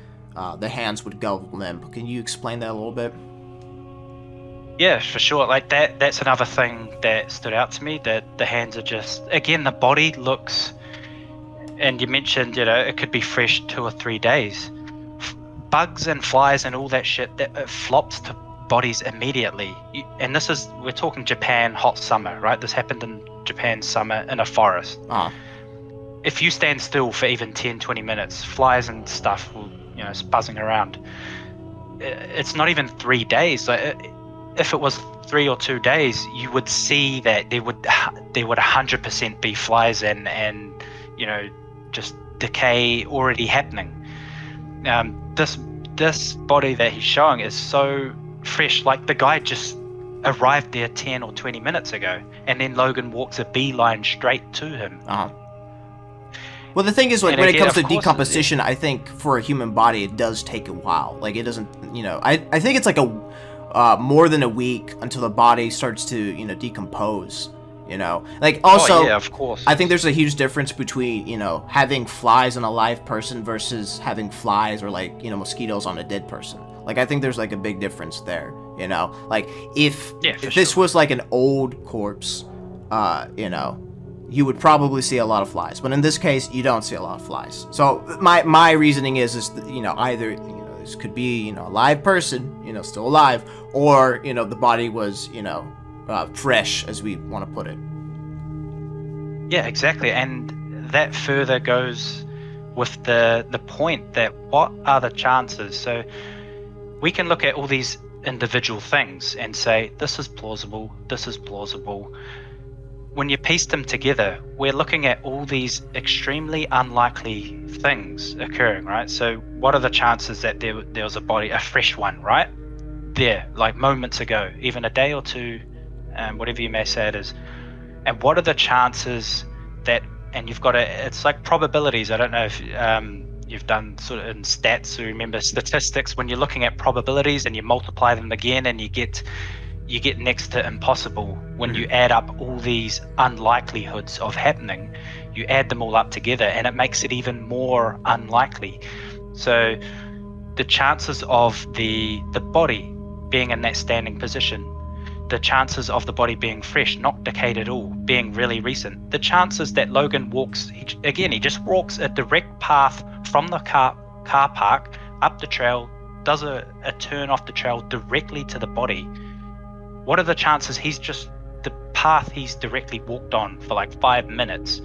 A: the hands would go limp. Can you explain that a little bit?
B: Yeah, for sure. Like that's another thing that stood out to me, that the hands are just, again, the body looks, and you mentioned, it could be fresh 2 or 3 days. Bugs and flies and all that shit, that it flops to bodies immediately. And we're talking Japan, hot summer, right? This happened in Japan summer in a forest. If you stand still for even 10-20 minutes, flies and stuff will, it's buzzing around. It's not even 3 days. Like, if it was 3 or 2 days, you would see that there would 100% be flies and just decay already happening. This body that he's showing is so fresh. Like, the guy just arrived there 10 or 20 minutes ago, and then Logan walks a beeline straight to him.
A: Well, the thing is, when it comes to decomposition, I think for a human body, it does take a while. Like, it doesn't, I think it's like more than a week until the body starts to, decompose. Like, also,
B: yeah, of course.
A: I think there's a huge difference between, having flies on a live person versus having flies or, like, mosquitoes on a dead person. Like, I think there's, like, a big difference there, Like, if this was, like, an old corpse, you would probably see a lot of flies. But in this case, you don't see a lot of flies. So my reasoning is that, either, this could be, a live person, still alive, or, the body was, fresh, as we want to put it.
B: Yeah, exactly. And that further goes with the point that what are the chances? So we can look at all these individual things and say, this is plausible, this is plausible. When you piece them together, we're looking at all these extremely unlikely things occurring, right? So what are the chances that there was a body, a fresh one, right? There, like moments ago, even a day or two, whatever you may say it is. And what are the chances that, and you've got it's like probabilities. I don't know if you've done sort of in stats or remember statistics, when you're looking at probabilities and you multiply them again and you get next to impossible. When you add up all these unlikelihoods of happening, you add them all up together and it makes it even more unlikely. So the chances of the body being in that standing position the chances of the body being fresh, not decayed at all, being really recent, the chances that Logan walks, he just walks a direct path from the car park up the trail, does a turn off the trail directly to the body. What are the chances the path he's directly walked on for like 5 minutes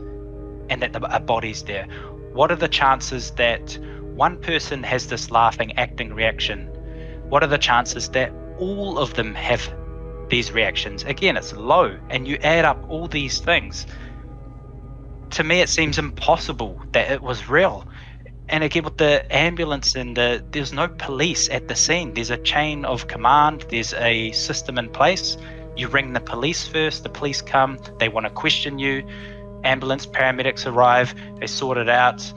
B: and that a body's there? What are the chances that one person has this laughing, acting reaction? What are the chances that all of them have these reactions? Again, it's low, and you add up all these things. To me, it seems impossible that it was real. And again, with the ambulance and there's no police at the scene. There's a chain of command. There's a system in place. You ring the police first. The police come. They want to question you. Ambulance, paramedics arrive. They sort it out.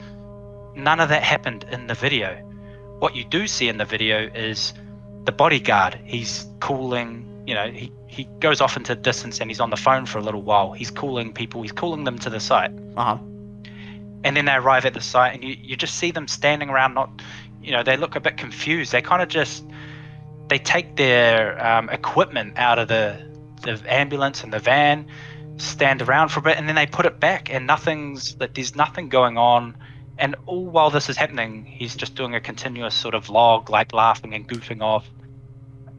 B: None of that happened in the video. What you do see in the video is the bodyguard. He's cooling. He goes off into distance and he's on the phone for a little while. He's calling people. He's calling them to the site. And then they arrive at the site, and you just see them standing around. They look a bit confused. They kind of they take their equipment out of the ambulance and the van, stand around for a bit, and then they put it back. And there's nothing going on. And all while this is happening, he's just doing a continuous sort of vlog, like laughing and goofing off.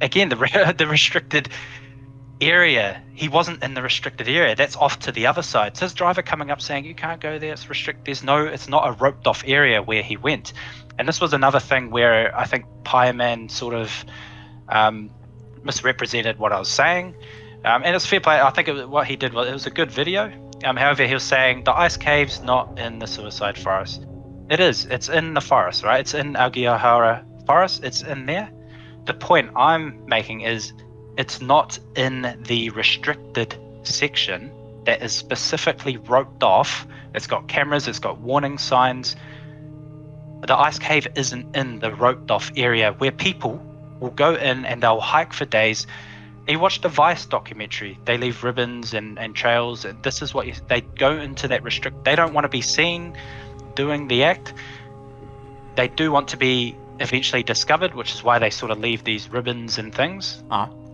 B: Again, the restricted area, he wasn't in the restricted area. That's off to the other side. So his driver coming up saying, you can't go there, it's restricted. It's not a roped off area where he went. And this was another thing where I think Pieman sort of misrepresented what I was saying. And it's fair play. I think what he did was, it was a good video. However, he was saying the ice cave's not in the suicide forest. It is. It's in the forest, right? It's in Aotearoa forest. It's in there. The point I'm making is it's not in the restricted section that is specifically roped off. It's got cameras, it's got warning signs. The ice cave isn't in the roped off area where people will go in and they'll hike for days. You watch the Vice documentary, they leave ribbons and trails, and this is what they go into that they don't want to be seen doing the act. They do want to be eventually discovered, which is why they sort of leave these ribbons and things.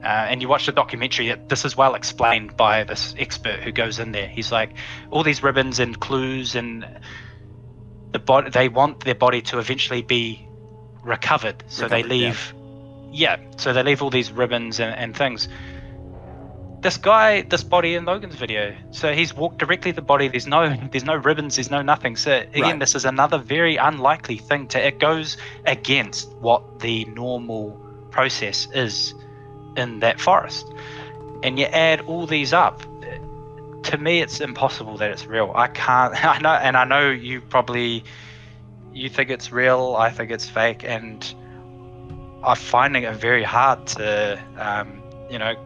B: And you watch the documentary, this is well explained by this expert who goes in there. He's like, all these ribbons and clues, and they want their body to eventually be recovered. So they leave, so they leave all these ribbons and things. This body in Logan's video, so he's walked directly to the body. There's no ribbons, there's no nothing. So again, This is another very unlikely thing it goes against what the normal process is in that forest. And you add all these up, to me it's impossible that it's real. I know you think it's real, I think it's fake, and I'm finding it very hard to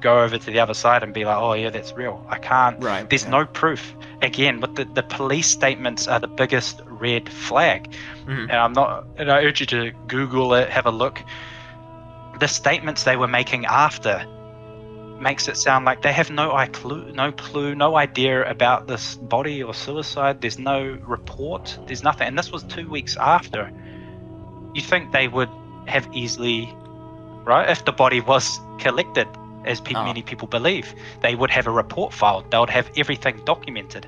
B: go over to the other side and be like, oh yeah, that's real. I can't. There's no proof. Again, but the police statements are the biggest red flag. And I urge you to Google it, have a look. The statements they were making after makes it sound like they have no clue, no idea about this body or suicide. There's no report, there's nothing. And this was 2 weeks after. You think they would have easily, right? If the body was collected, as many people believe, they would have a report filed. They would have everything documented.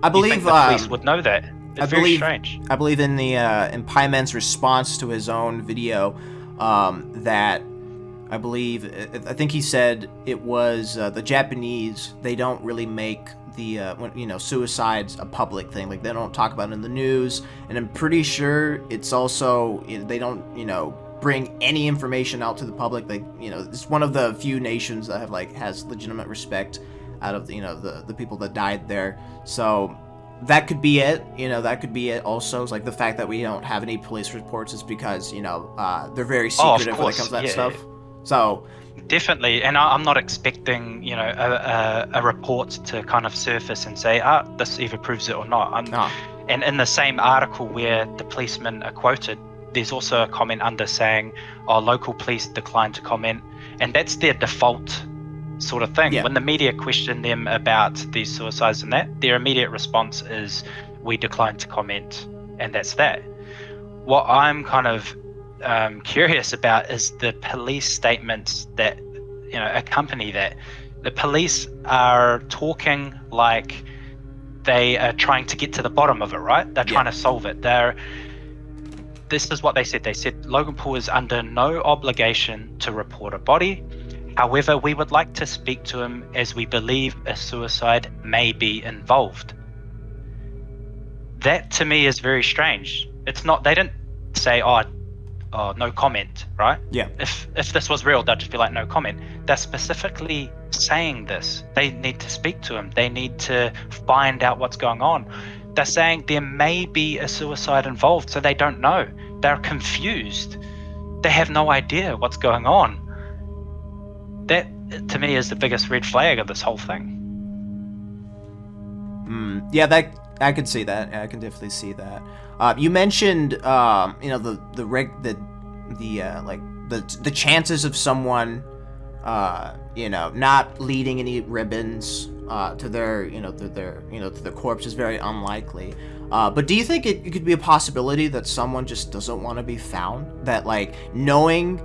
A: I believe
B: the police would know that. It's very strange.
A: I believe in in Pieman's response to his own video, that I think he said it was the Japanese. They don't really make the suicides a public thing. Like, they don't talk about it in the news, and I'm pretty sure it's also they don't bring any information out to the public. It's one of the few nations that has legitimate respect out of the people that died there. So that could be it. That could be it also. It's like the fact that we don't have any police reports is because they're very secretive when it comes to that stuff. So
B: definitely, and I'm not expecting a report to kind of surface and say, this either proves it or not. And in the same article where the policemen are quoted, there's also a comment under saying, local police declined to comment, and that's their default sort of thing. When the media question them about these suicides and that, their immediate response is, we decline to comment, and that's that. What I'm kind of curious about is the police statements that accompany that. The police are talking like they are trying to get to the bottom of it, right? They're trying to solve it. This is what they said. They said Logan Paul is under no obligation to report a body. However, we would like to speak to him as we believe a suicide may be involved. That to me is very strange. It's not, they didn't say, oh, no comment, right?
A: Yeah.
B: If this was real, they'd just be like, no comment. They're specifically saying this. They need to speak to him. They need to find out what's going on. They're saying there may be a suicide involved, so they don't know. They're confused. They have no idea what's going on. That, to me, is the biggest red flag of this whole thing.
A: Yeah, that I could see that. I can definitely see that. You mentioned, the chances of someone, not leading any ribbons to their corpse is very unlikely. But do you think it could be a possibility that someone just doesn't want to be found? That, like, knowing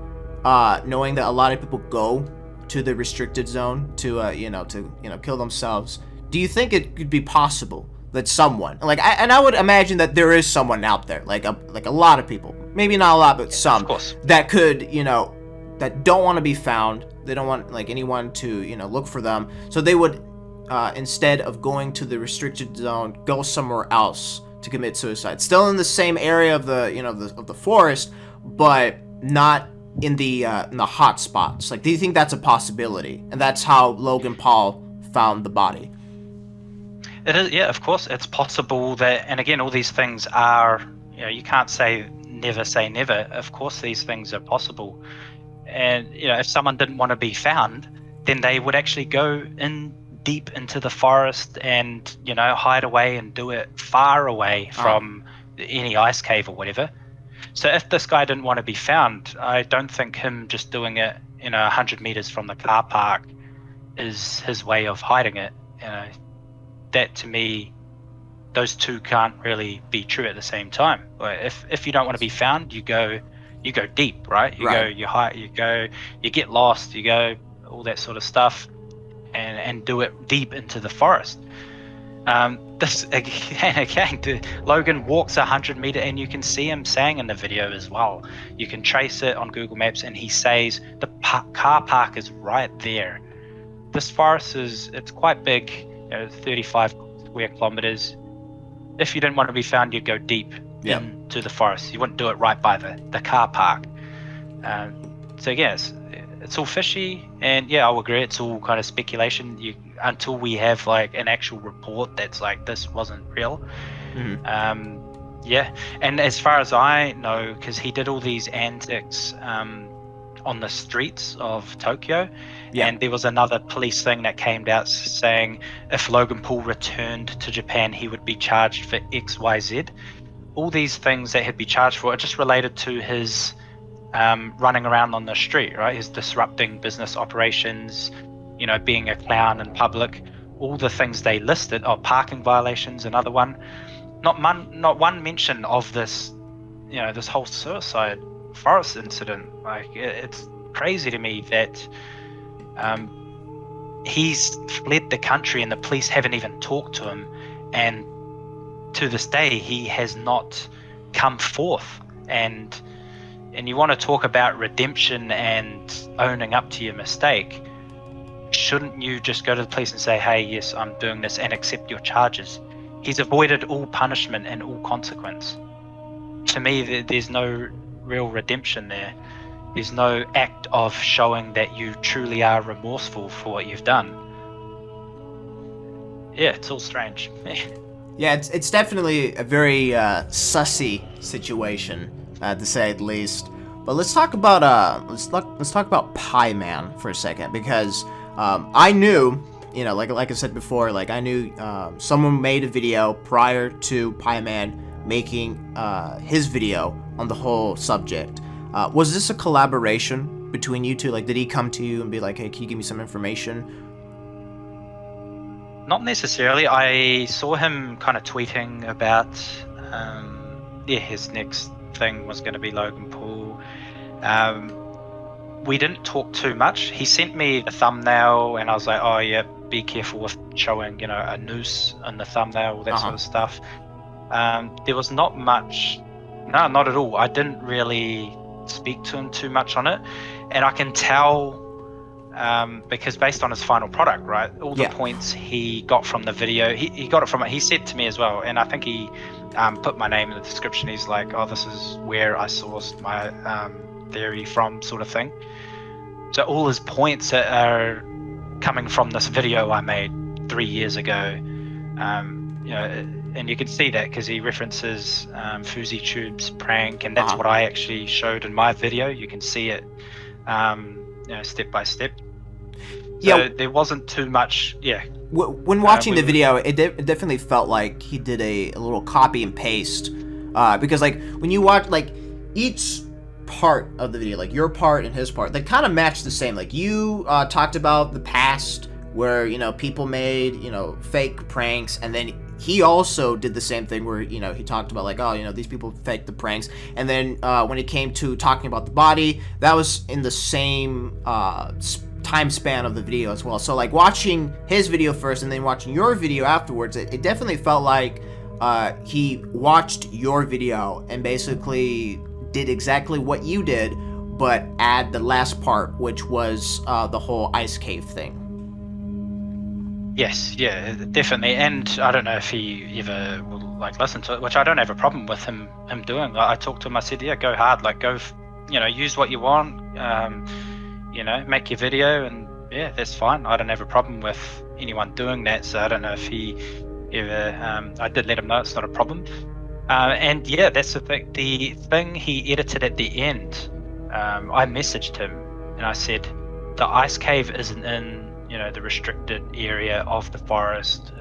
A: that a lot of people go to the restricted zone to kill themselves, do you think it could be possible that someone, I would imagine that there is someone out there, like a lot of people, maybe not a lot, but some,
B: of course,
A: that could, that don't want to be found. They don't want anyone to look for them, so they would instead of going to the restricted zone, go somewhere else to commit suicide, still in the same area of the forest, but not in the hot spots. Like, do you think that's a possibility? And that's how Logan Paul found the body.
B: It is, yeah, of course, it's possible that, and again, all these things are, you can't say never. Of course, these things are possible. And, if someone didn't want to be found, then they would actually go in deep into the forest and, hide away and do it far away from any ice cave or whatever. So if this guy didn't want to be found, I don't think him just doing it, 100 meters from the car park is his way of hiding it. That, to me, those two can't really be true at the same time. If you don't want to be found, you go deep, right? You hide, you get lost, you go all that sort of stuff, and do it deep into the forest. This again, Logan walks 100 meter, and you can see him saying in the video as well. You can trace it on Google Maps, and he says the car park is right there. This forest it's quite big. 35 square kilometers. If you didn't want to be found, you'd go deep into the forest. You wouldn't do it right by the car park. So yes, it's all fishy, and yeah, I'll agree. It's all kind of speculation. Until we have like an actual report that's like this wasn't real. Mm-hmm. And as far as I know, because he did all these antics on the streets of Tokyo. Yeah. And there was another police thing that came out saying if Logan Paul returned to Japan, he would be charged for XYZ. All these things that he'd be charged for are just related to his running around on the street, right? His disrupting business operations, being a clown in public. All the things they listed, parking violations, another one. Not one mention of this, this whole suicide forest incident. Like, it's crazy to me that he's fled the country and the police haven't even talked to him, and to this day he has not come forth. And you want to talk about redemption and owning up to your mistake, shouldn't you just go to the police and say, hey, yes, I'm doing this, and accept your charges? He's avoided all punishment and all consequence. To me, there's no real redemption there. There's no act of showing that you truly are remorseful for what you've done. Yeah, it's all strange.
A: Yeah, it's definitely a very sussy situation, to say the least. But let's talk about let's talk about Pie Man for a second, because I knew, like I said before, I knew someone made a video prior to Pie Man making his video on the whole subject. Was this a collaboration between you two? Like, did he come to you and be like, hey, can you give me some information?
B: Not necessarily. I saw him kind of tweeting about his next thing was going to be Logan Paul. we didn't talk too much. He sent me the thumbnail, and I was like, oh yeah, be careful with showing, you know, a noose in the thumbnail, all that sort of stuff. There was not much, no, not at all. I didn't really speak to him too much on it, and I can tell because based on his final product, right, all the points he got from the video, he got it from it. He said to me as well, and I think he put my name in the description. He's like, oh, this is where I sourced my theory from, sort of thing. So all his points are coming from this video I made 3 years ago. You know, and you can see that because he references Fuzzy Tube's prank, and that's what I actually showed in my video. You can see it, you know, step by step. So there wasn't too much.
A: When watching the video, it definitely felt like he did a little copy and paste, because like when you watch like each part of the video, like your part and his part, they kind of match the same. Like you talked about the past where, you know, people made, you know, fake pranks, and then he also did the same thing where, you know, he talked about like, oh, you know, these people faked the pranks, and then when it came to talking about the body, that was in the same time span of the video as well. So like watching his video first and then watching your video afterwards, it definitely felt like he watched your video and basically did exactly what you did, but add the last part, which was the whole ice cave thing.
B: Yes, yeah, definitely. And I don't know if he ever will like listen to it, which I don't have a problem with him doing. I talked to him, I said, yeah, go hard, like go, you know, use what you want, you know, make your video, and yeah, that's fine. I don't have a problem with anyone doing that. So I don't know if he ever, I did let him know it's not a problem. And yeah, that's the thing. The thing he edited at the end, I messaged him and I said, the ice cave isn't in, you know, the restricted area of the forest.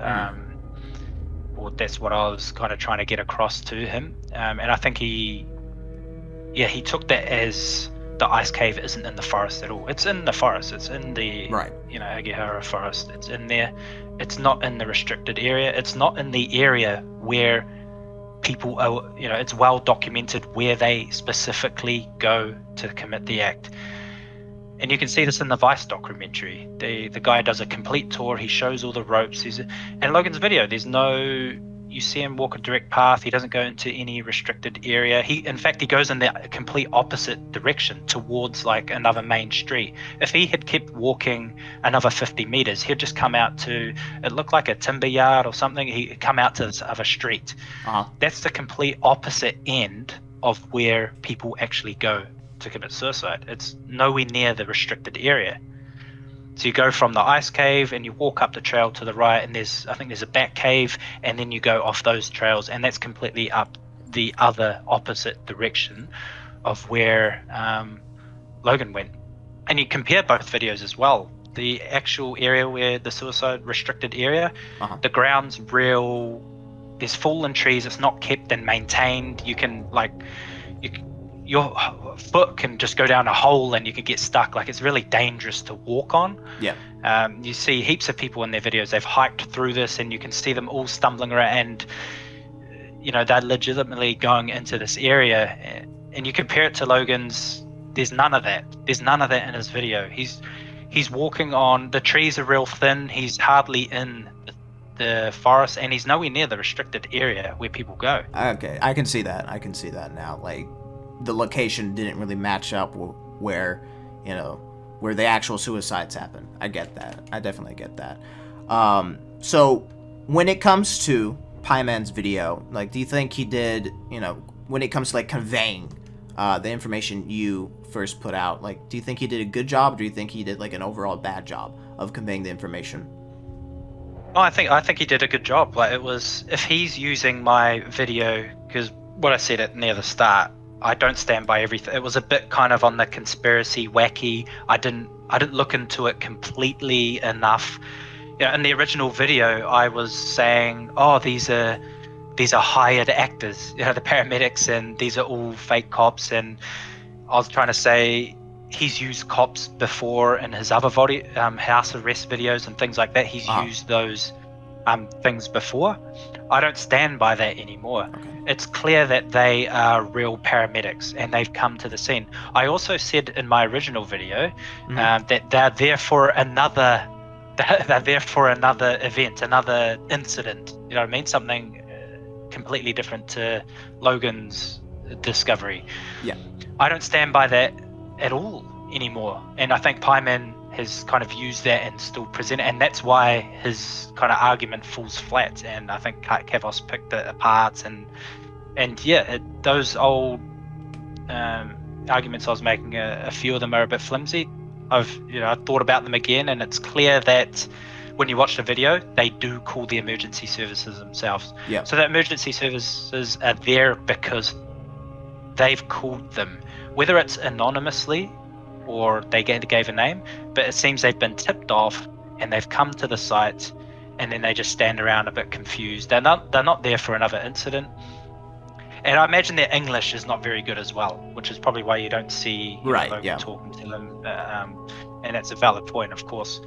B: Or that's what I was kind of trying to get across to him. And I think he took that as the ice cave isn't in the forest at all. It's in the forest. It's in the, you know, Agihara forest. It's in there. It's not in the restricted area. It's not in the area where people are, you know, it's well documented where they specifically go to commit the act. And you can see this in the Vice documentary. The guy does a complete tour. He shows all the ropes. And Logan's video, there's no, you see him walk a direct path. He doesn't go into any restricted area. In fact, he goes in the complete opposite direction towards like another main street. If he had kept walking another 50 meters, he'd just come out to, it looked like a timber yard or something. He'd come out to this other street. That's the complete opposite end of where people actually go to commit suicide. It's nowhere near the restricted area. So you go from the ice cave and you walk up the trail to the right, and I think there's a back cave, and then you go off those trails, and that's completely up the other opposite direction of where Logan went. And you compare both videos as well. The actual area where the suicide restricted area, the ground's real, there's fallen trees, it's not kept and maintained. You can like, your foot can just go down a hole and you can get stuck. Like, it's really dangerous to walk on. You see heaps of people in their videos, they've hiked through this, and you can see them all stumbling around, and you know, they're legitimately going into this area. And you compare it to Logan's, there's none of that. There's none of that in his video. He's walking on, the trees are real thin, he's hardly in the forest, and he's nowhere near the restricted area where people go.
A: Okay, I can see that now. Like, the location didn't really match up where, you know, where the actual suicides happen. I get that. I definitely get that. So when it comes to Pieman's video, like, do you think he did, you know, when it comes to like conveying the information you first put out, like, do you think he did a good job, or do you think he did like an overall bad job of conveying the information?
B: Oh, I think he did a good job. Like, it was, if he's using my video, because what I said near the start, I don't stand by everything. It was a bit kind of on the conspiracy wacky. I didn't look into it completely enough. You know, in the original video, I was saying, oh, these are hired actors, you know, the paramedics, and these are all fake cops. And I was trying to say he's used cops before in his other house arrest videos and things like that. He's used those things before. I don't stand by that anymore.
A: Okay.
B: It's clear that they are real paramedics and they've come to the scene. I also said in my original video that they're there for another event, another incident. You know what I mean? Something completely different to Logan's discovery.
A: Yeah.
B: I don't stand by that at all anymore. And I think Pieman has kind of used that and still present it, and that's why his kind of argument falls flat. And I think Kavos picked it apart, and those old arguments I was making, a few of them are a bit flimsy. I thought about them again, and it's clear that when you watch the video, they do call the emergency services themselves.
A: Yeah.
B: So the emergency services are there because they've called them, whether it's anonymously or they gave a name, but it seems they've been tipped off and they've come to the site, and then they just stand around a bit confused. They're not there for another incident. And I imagine their English is not very good as well, which is probably why you don't see Logan talking to them. And that's a valid point, of course.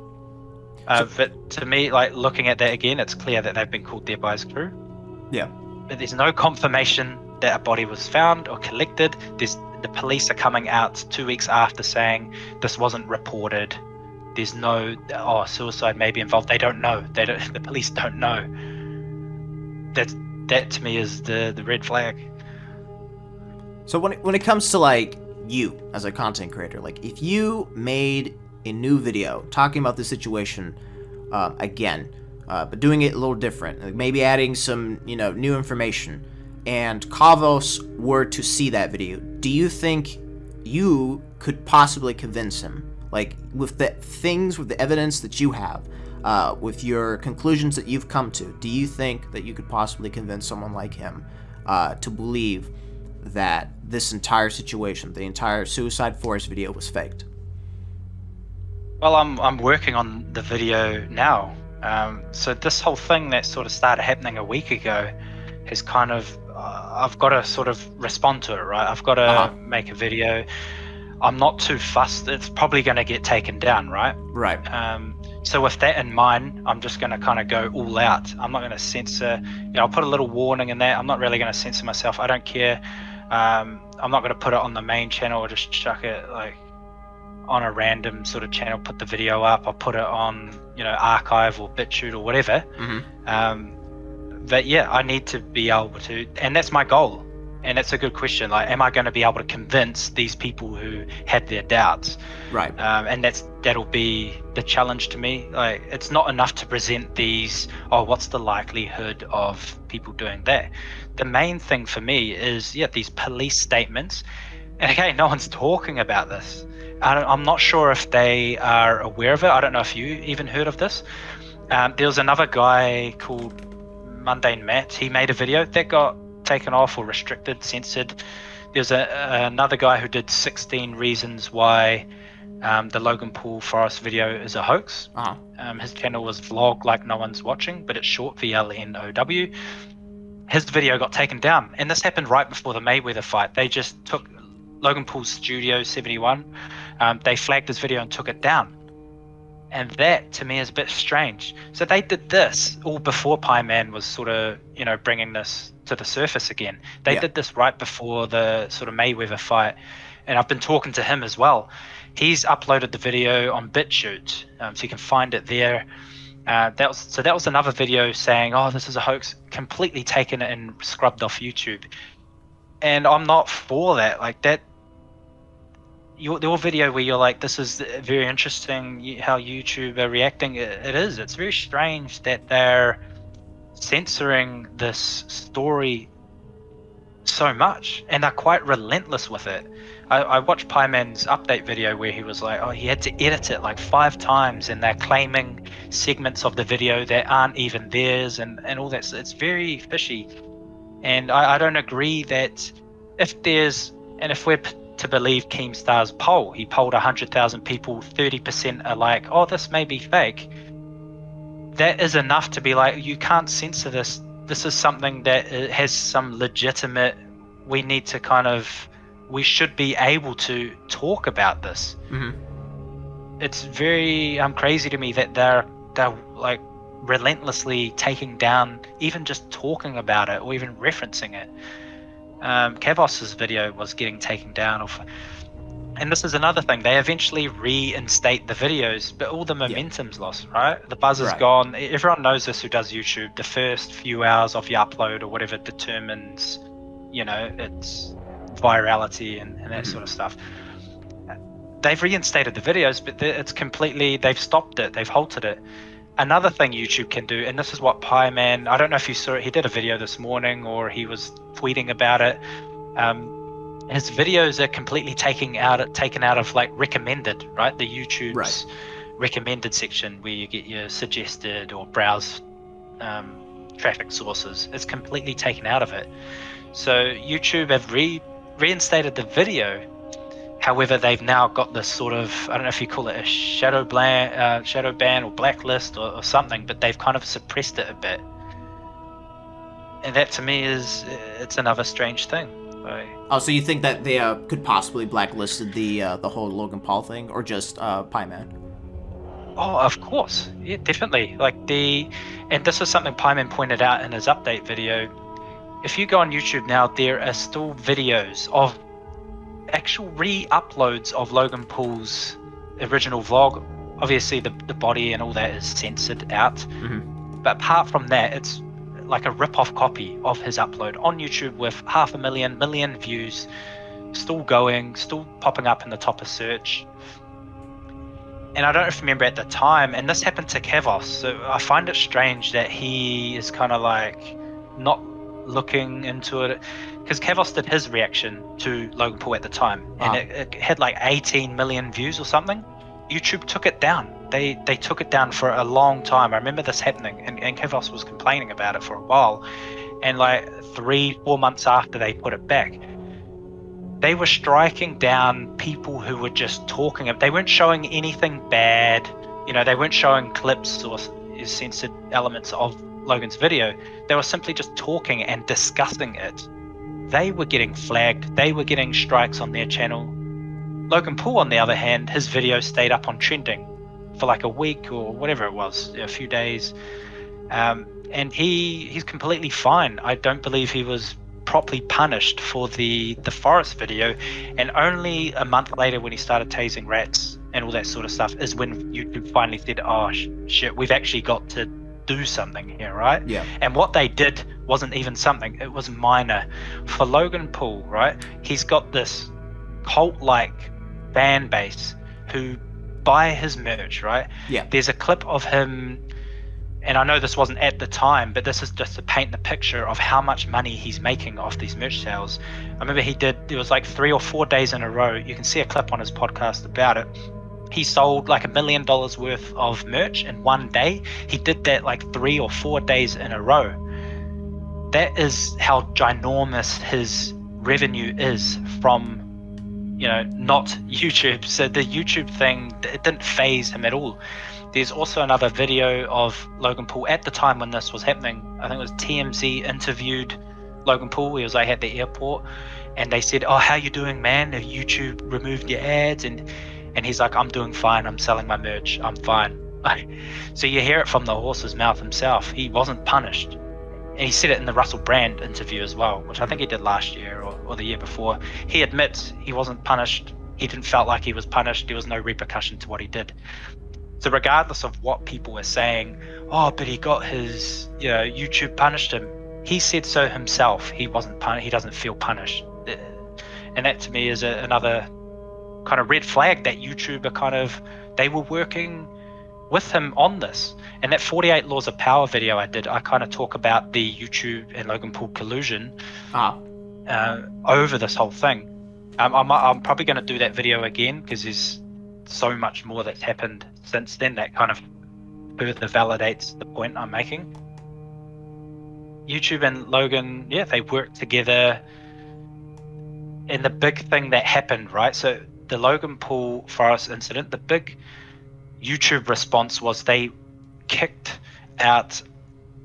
B: But to me, like, looking at that again, it's clear that they've been called there by his crew.
A: Yeah.
B: But there's no confirmation that a body was found or collected. The police are coming out 2 weeks after saying this wasn't reported. There's no suicide may be involved. They don't know. The police don't know. That to me is the red flag.
A: So when it comes to, like, you as a content creator, like, if you made a new video talking about the situation again, but doing it a little different, like maybe adding some new information, and Kavos were to see that video, do you think you could possibly convince him, like, with the evidence that you have, with your conclusions that you've come to, do you think that you could possibly convince someone like him to believe that this entire situation, the entire Suicide Forest video, was faked?
B: Well, I'm working on the video now. So this whole thing that sort of started happening a week ago has kind of, I've got to sort of respond to it, right? I've got to make a video. I'm not too fussed. It's probably going to get taken down, right?
A: Right.
B: So with that in mind, I'm just going to kind of go all out. I'm not going to censor. I'll put a little warning in there. I'm not really going to censor myself. I don't care. I'm not going to put it on the main channel or just chuck it like on a random sort of channel, put the video up. I'll put it on, Archive or BitChute or whatever. But yeah, I need to be able to, and that's my goal. And that's a good question. Like, am I going to be able to convince these people who had their doubts?
A: Right.
B: And that'll be the challenge to me. Like, it's not enough to present these, what's the likelihood of people doing that? The main thing for me is, these police statements. And again, no one's talking about this. I'm not sure if they are aware of it. I don't know if you even heard of this. There was another guy called Mundane Matt. He made a video that got taken off or restricted, censored. There's another guy who did 16 reasons why the Logan Pool Forest video is a hoax. His channel was Vlog Like No One's Watching, but it's short, VLNOW. His video got taken down, and this happened right before the Mayweather fight. They just took Logan Paul's Studio 71. They flagged his video and took it down. And that, to me, is a bit strange. So they did this all before Pieman was sort of, bringing this to the surface again. They did this right before the sort of Mayweather fight. And I've been talking to him as well. He's uploaded the video on BitChute, so you can find it there. That was another video saying, this is a hoax, completely taken and scrubbed off YouTube. And I'm not for that. Like that, your video where you're like, this is very interesting how YouTube are reacting. It is. It's very strange that they're censoring this story so much, and they're quite relentless with it. I watched Pieman's update video where he was like, he had to edit it like 5 times, and they're claiming segments of the video that aren't even theirs, and all that. So it's very fishy, and I don't agree that if we're to believe Keemstar's poll, he polled 100,000 people, 30% are like, this may be fake. That is enough to be like, you can't censor this. This is something that has some legitimate, we should be able to talk about this. It's very crazy to me that they're like relentlessly taking down, even just talking about it or even referencing it. Kavos's video was getting taken down. And this is another thing. They eventually reinstate the videos, but all the momentum's lost, right? The buzz is gone. Everyone knows this who does YouTube. The first few hours of your upload or whatever determines, its virality and that sort of stuff. They've reinstated the videos, but they've stopped it. They've halted it. Another thing YouTube can do, and this is what Pieman, I don't know if you saw it, he did a video this morning or he was tweeting about it. His videos are completely taken out of like recommended, right? The YouTube's recommended section where you get your suggested or browse traffic sources. It's completely taken out of it. So YouTube have reinstated the video. However, they've now got this sort of, I don't know if you call it a shadow ban or blacklist or something, but they've kind of suppressed it a bit. And that to me it's another strange thing.
A: So you think that they could possibly blacklisted the whole Logan Paul thing, or just Pieman?
B: Oh, of course, yeah, definitely. And this is something Pieman pointed out in his update video. If you go on YouTube now, there are still videos of actual re-uploads of Logan Paul's original vlog. Obviously, the body and all that is censored out, but apart from that, it's like a rip-off copy of his upload on YouTube with 500,000 million views, still going, still popping up in the top of search. And I don't know if you remember at the time, and this happened to Kavos, so I find it strange that he is kind of like not looking into it, because Kavos did his reaction to Logan Paul at the time, and it had like 18 million views or something. YouTube took it down. They took it down for a long time. I remember this happening, and Kavos was complaining about it for a while, and like 3-4 months after they put it back, they were striking down people who were just talking. They weren't showing anything bad, they weren't showing clips or censored elements of Logan's video. They were simply just talking and discussing it. They were getting flagged. They were getting strikes on their channel. Logan Paul, on the other hand, his video stayed up on trending for like a week or whatever it was, a few days, and he's completely fine. I don't believe he was properly punished for the forest video, and only a month later, when he started tasing rats and all that sort of stuff, is when YouTube finally said, oh shit, we've actually got to do something here, right?
A: Yeah.
B: And what they did wasn't even something, it was minor. For Logan Paul, right, he's got this cult-like fan base who buy his merch, right?
A: Yeah.
B: There's a clip of him, and I know this wasn't at the time, but this is just to paint the picture of how much money he's making off these merch sales. I remember it was like 3 or 4 days in a row. You can see a clip on his podcast about it. He sold like $1 million worth of merch in one day. He did that like 3 or 4 days in a row. That is how ginormous his revenue is from, not YouTube. So the YouTube thing, it didn't faze him at all. There's also another video of Logan Paul at the time when this was happening. I think it was TMZ interviewed Logan Paul. He was like at the airport, and they said, oh, how you doing, man? Have YouTube removed your ads? And he's like, I'm doing fine. I'm selling my merch. I'm fine. So you hear it from the horse's mouth himself. He wasn't punished. And he said it in the Russell Brand interview as well, which I think he did last year or the year before. He admits he wasn't punished. He didn't felt like he was punished. There was no repercussion to what he did. So regardless of what people were saying, oh, but he got his, YouTube punished him. He said so himself. He wasn't punished. He doesn't feel punished. And that to me is another kind of red flag that YouTube they were working with him on this. And that 48 Laws of Power video I did, I kind of talk about the YouTube and Logan Paul collusion over this whole thing. I'm probably going to do that video again because there's so much more that's happened since then that kind of further validates the point I'm making. YouTube and Logan, they worked together. And the big thing that happened, right? So the Logan Paul Forest incident, the big YouTube response was they kicked out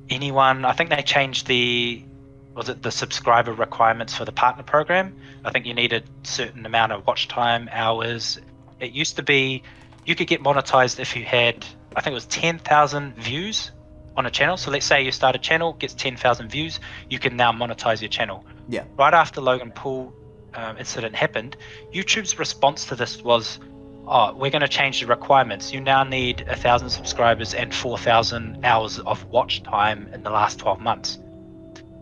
B: anyone. I think they changed the subscriber requirements for the partner program. I think you needed a certain amount of watch time, hours. It used to be you could get monetized if you had, I think it was 10,000 views on a channel. So let's say you start a channel, gets 10,000 views, you can now monetize your channel.
A: Yeah.
B: Right after Logan Paul incident happened, YouTube's response to this was, oh, we're going to change the requirements. You now need 1,000 subscribers and 4,000 hours of watch time in the last 12 months.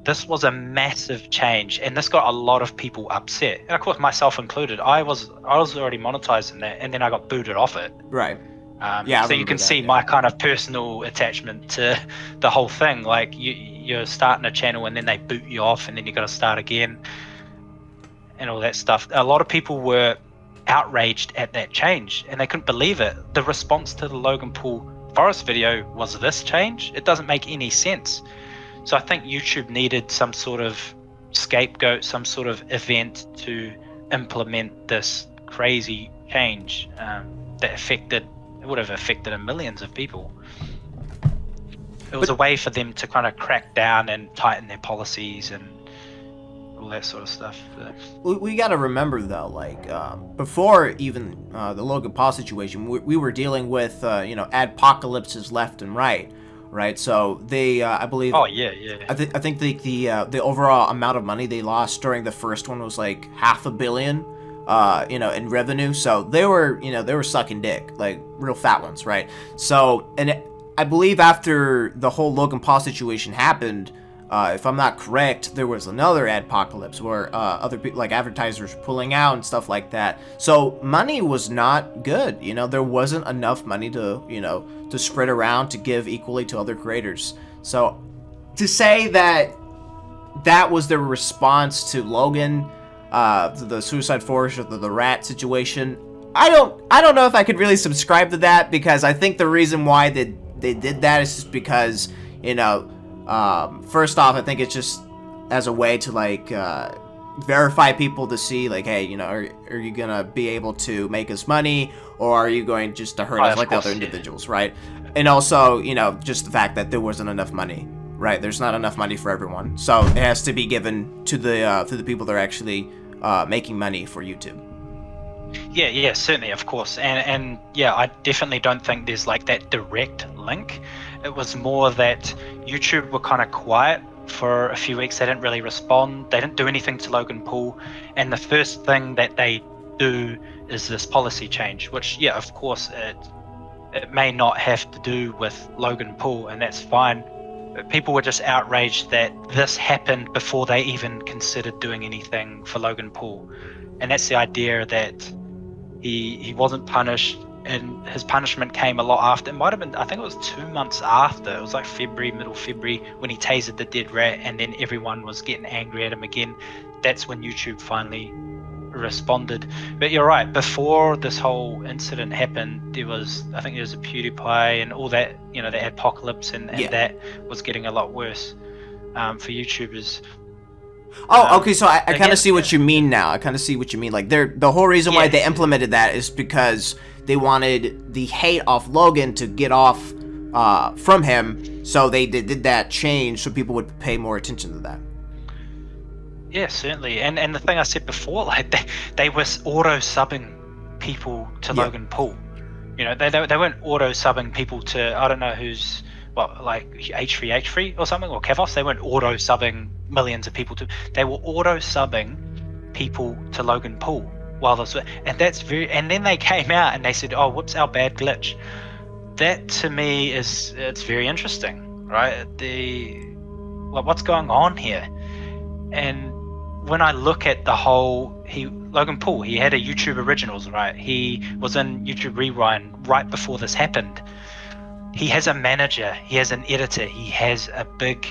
B: This was a massive change, and this got a lot of people upset, and of course myself included. I was already monetizing that, and then I got booted off it.
A: Right.
B: So you can see my kind of personal attachment to the whole thing. Like you're starting a channel and then they boot you off, and then you got to start again, and all that stuff. A lot of people were outraged at that change, and they couldn't believe it. The response to the Logan Paul forest video was this change. It doesn't make any sense. So I think YouTube needed some sort of scapegoat, some sort of event to implement this crazy change that would have affected millions of people. It was a way for them to kind of crack down and tighten their policies and all that sort of stuff.
A: We got to remember though, like before even the Logan Paul situation, we were dealing with adpocalypses left and right. Right, so they, I believe.
B: Oh yeah.
A: I think the overall amount of money they lost during the first one was like $500 million, in revenue. So they were sucking dick, like real fat ones, right? So, and I believe after the whole Logan Paul situation happened, if I'm not correct, there was another adpocalypse where other people, like advertisers, were pulling out and stuff like that. So money was not good. There wasn't enough money to spread around to give equally to other creators. So to say that was their response to Logan, the Suicide Forest or the rat situation, I don't know if I could really subscribe to that, because I think the reason why they did that is just because first off, I think it's just as a way to like verify people to see like, hey, are you gonna be able to make us money, or are you going just to hurt us like other individuals, right? And also, just the fact that there wasn't enough money, right? There's not enough money for everyone, so it has to be given to the people that are actually making money for YouTube.
B: Yeah, certainly, of course, and yeah, I definitely don't think there's like that direct link. It was more that YouTube were kind of quiet for a few weeks. They didn't really respond. They didn't do anything to Logan Paul, and the first thing that they do is this policy change, which, yeah, of course, it may not have to do with Logan Paul, and that's fine. But people were just outraged that this happened before they even considered doing anything for Logan Paul, and that's the idea that he wasn't punished, and his punishment came a lot after. It might have been, I think it was 2 months after. It was like middle February, when he tasered the dead rat, and then everyone was getting angry at him again. That's when YouTube finally responded. But you're right, before this whole incident happened, there was a PewDiePie and all that, the adpocalypse, and that was getting a lot worse for YouTubers.
A: Oh, okay, so I kind of see what you mean now. I kind of see what you mean. Like, the whole reason why they implemented that is because they wanted the hate off Logan to get off from him, so they did that change so people would pay more attention to that.
B: Yeah, certainly. And the thing I said before, like, they were auto-subbing people to Logan Paul. They weren't auto-subbing people to, I don't know who's, like H3 or something, or Kavos. They weren't auto-subbing millions of people to. They were auto-subbing people to Logan Paul while this, and that's and then they came out and they said, "Oh, whoops, our bad glitch." That to me it's very interesting, right? What's going on here? And when I look at the whole, Logan Paul, he had a YouTube Originals, right? He was in YouTube Rewind right before this happened. He has a manager, he has an editor, he has a big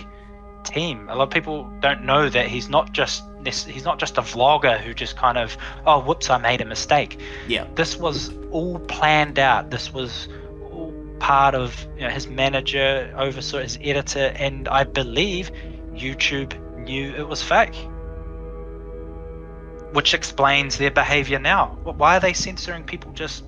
B: team. A lot of people don't know that he's not just a vlogger who just kind of, oh, whoops, I made a mistake.
A: Yeah.
B: This was all planned out. This was all part of his manager, oversaw his editor, and I believe YouTube knew it was fake. Which explains their behavior now. Why are they censoring people just,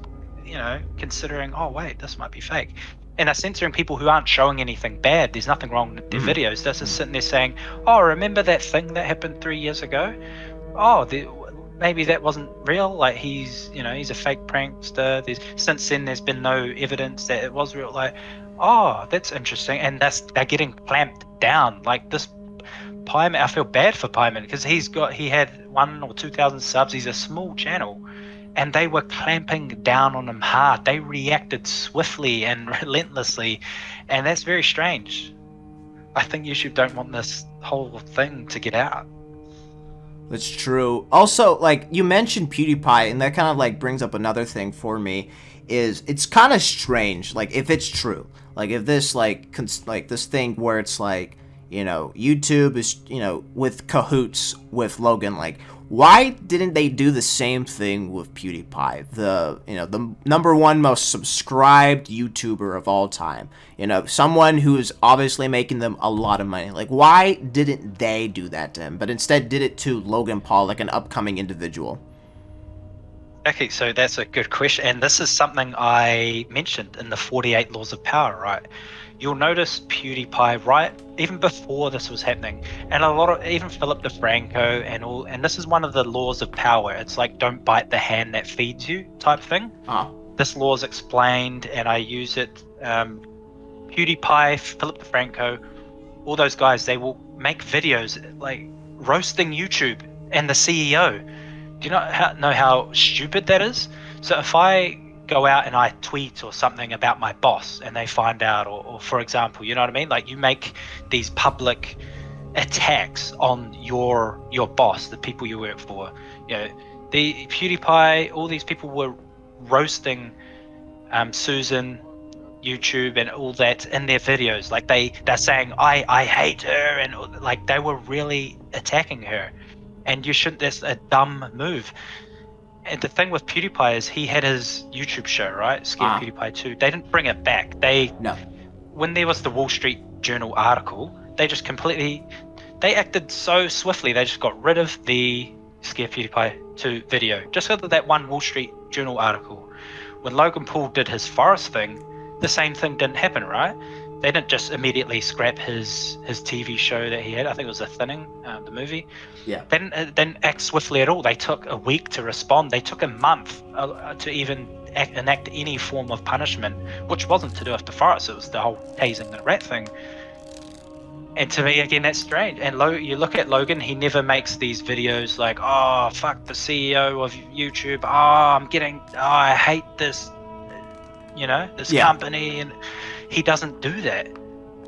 B: considering, oh wait, this might be fake? And they're censoring people who aren't showing anything bad. There's nothing wrong with their videos. They're just sitting there saying, oh, remember that thing that happened 3 years ago? Oh, maybe that wasn't real. Like, he's a fake prankster. Since then, there's been no evidence that it was real. Like, oh, that's interesting. And they're getting clamped down. Like this Pieman, I feel bad for Pieman because he had 1,000 or 2,000 subs. He's a small channel, and they were clamping down on him hard. They reacted swiftly and relentlessly, and that's very strange. I think YouTube don't want this whole thing to get out.
A: That's true. Also, like, you mentioned PewDiePie, and that kind of, like, brings up another thing for me, is it's kind of strange, like, if it's true. Like, if this, like, this thing where it's, like, you know, YouTube is, you know, with cahoots with Logan, like, why didn't they do the same thing with PewDiePie, the #1 most subscribed YouTuber of all time? You know, someone who's obviously making them a lot of money. Like, why didn't they do that to him, but instead did it to Logan Paul, like an upcoming individual?
B: Okay, so that's a good question, and this is something I mentioned in the 48 Laws of Power, right? You'll notice PewDiePie, right, even before this was happening, and a lot of, even Philip DeFranco and this is one of the laws of power. It's like, don't bite the hand that feeds you type thing. This law is explained, and I use it. PewDiePie, Philip DeFranco, all those guys, they will make videos like roasting YouTube and the CEO. Do you know how stupid that is? So if I go out and I tweet or something about my boss and they find out, or for example, you know what I mean? Like, you make these public attacks on your boss, the people you work for. You know, the PewDiePie, all these people were roasting Susan, YouTube and all that in their videos. Like they're saying, I hate her, and like they were really attacking her. And that's a dumb move. And the thing with PewDiePie is he had his YouTube show, right? Scare PewDiePie 2. They didn't bring it back. When there was the Wall Street Journal article, they just they acted so swiftly. They just got rid of the Scare PewDiePie 2 video. Just because of that one Wall Street Journal article. When Logan Paul did his forest thing, the same thing didn't happen, right? They didn't just immediately scrap his TV show that he had. I think it was The Thinning, the movie.
A: Yeah.
B: They didn't act swiftly at all. They took a week to respond. They took a month to even enact any form of punishment, which wasn't to do with the forest. It was the whole tasing the rat thing. And to me, again, that's strange. And you look at Logan, he never makes these videos like, oh, fuck the CEO of YouTube. I hate this, this company. And he doesn't do that.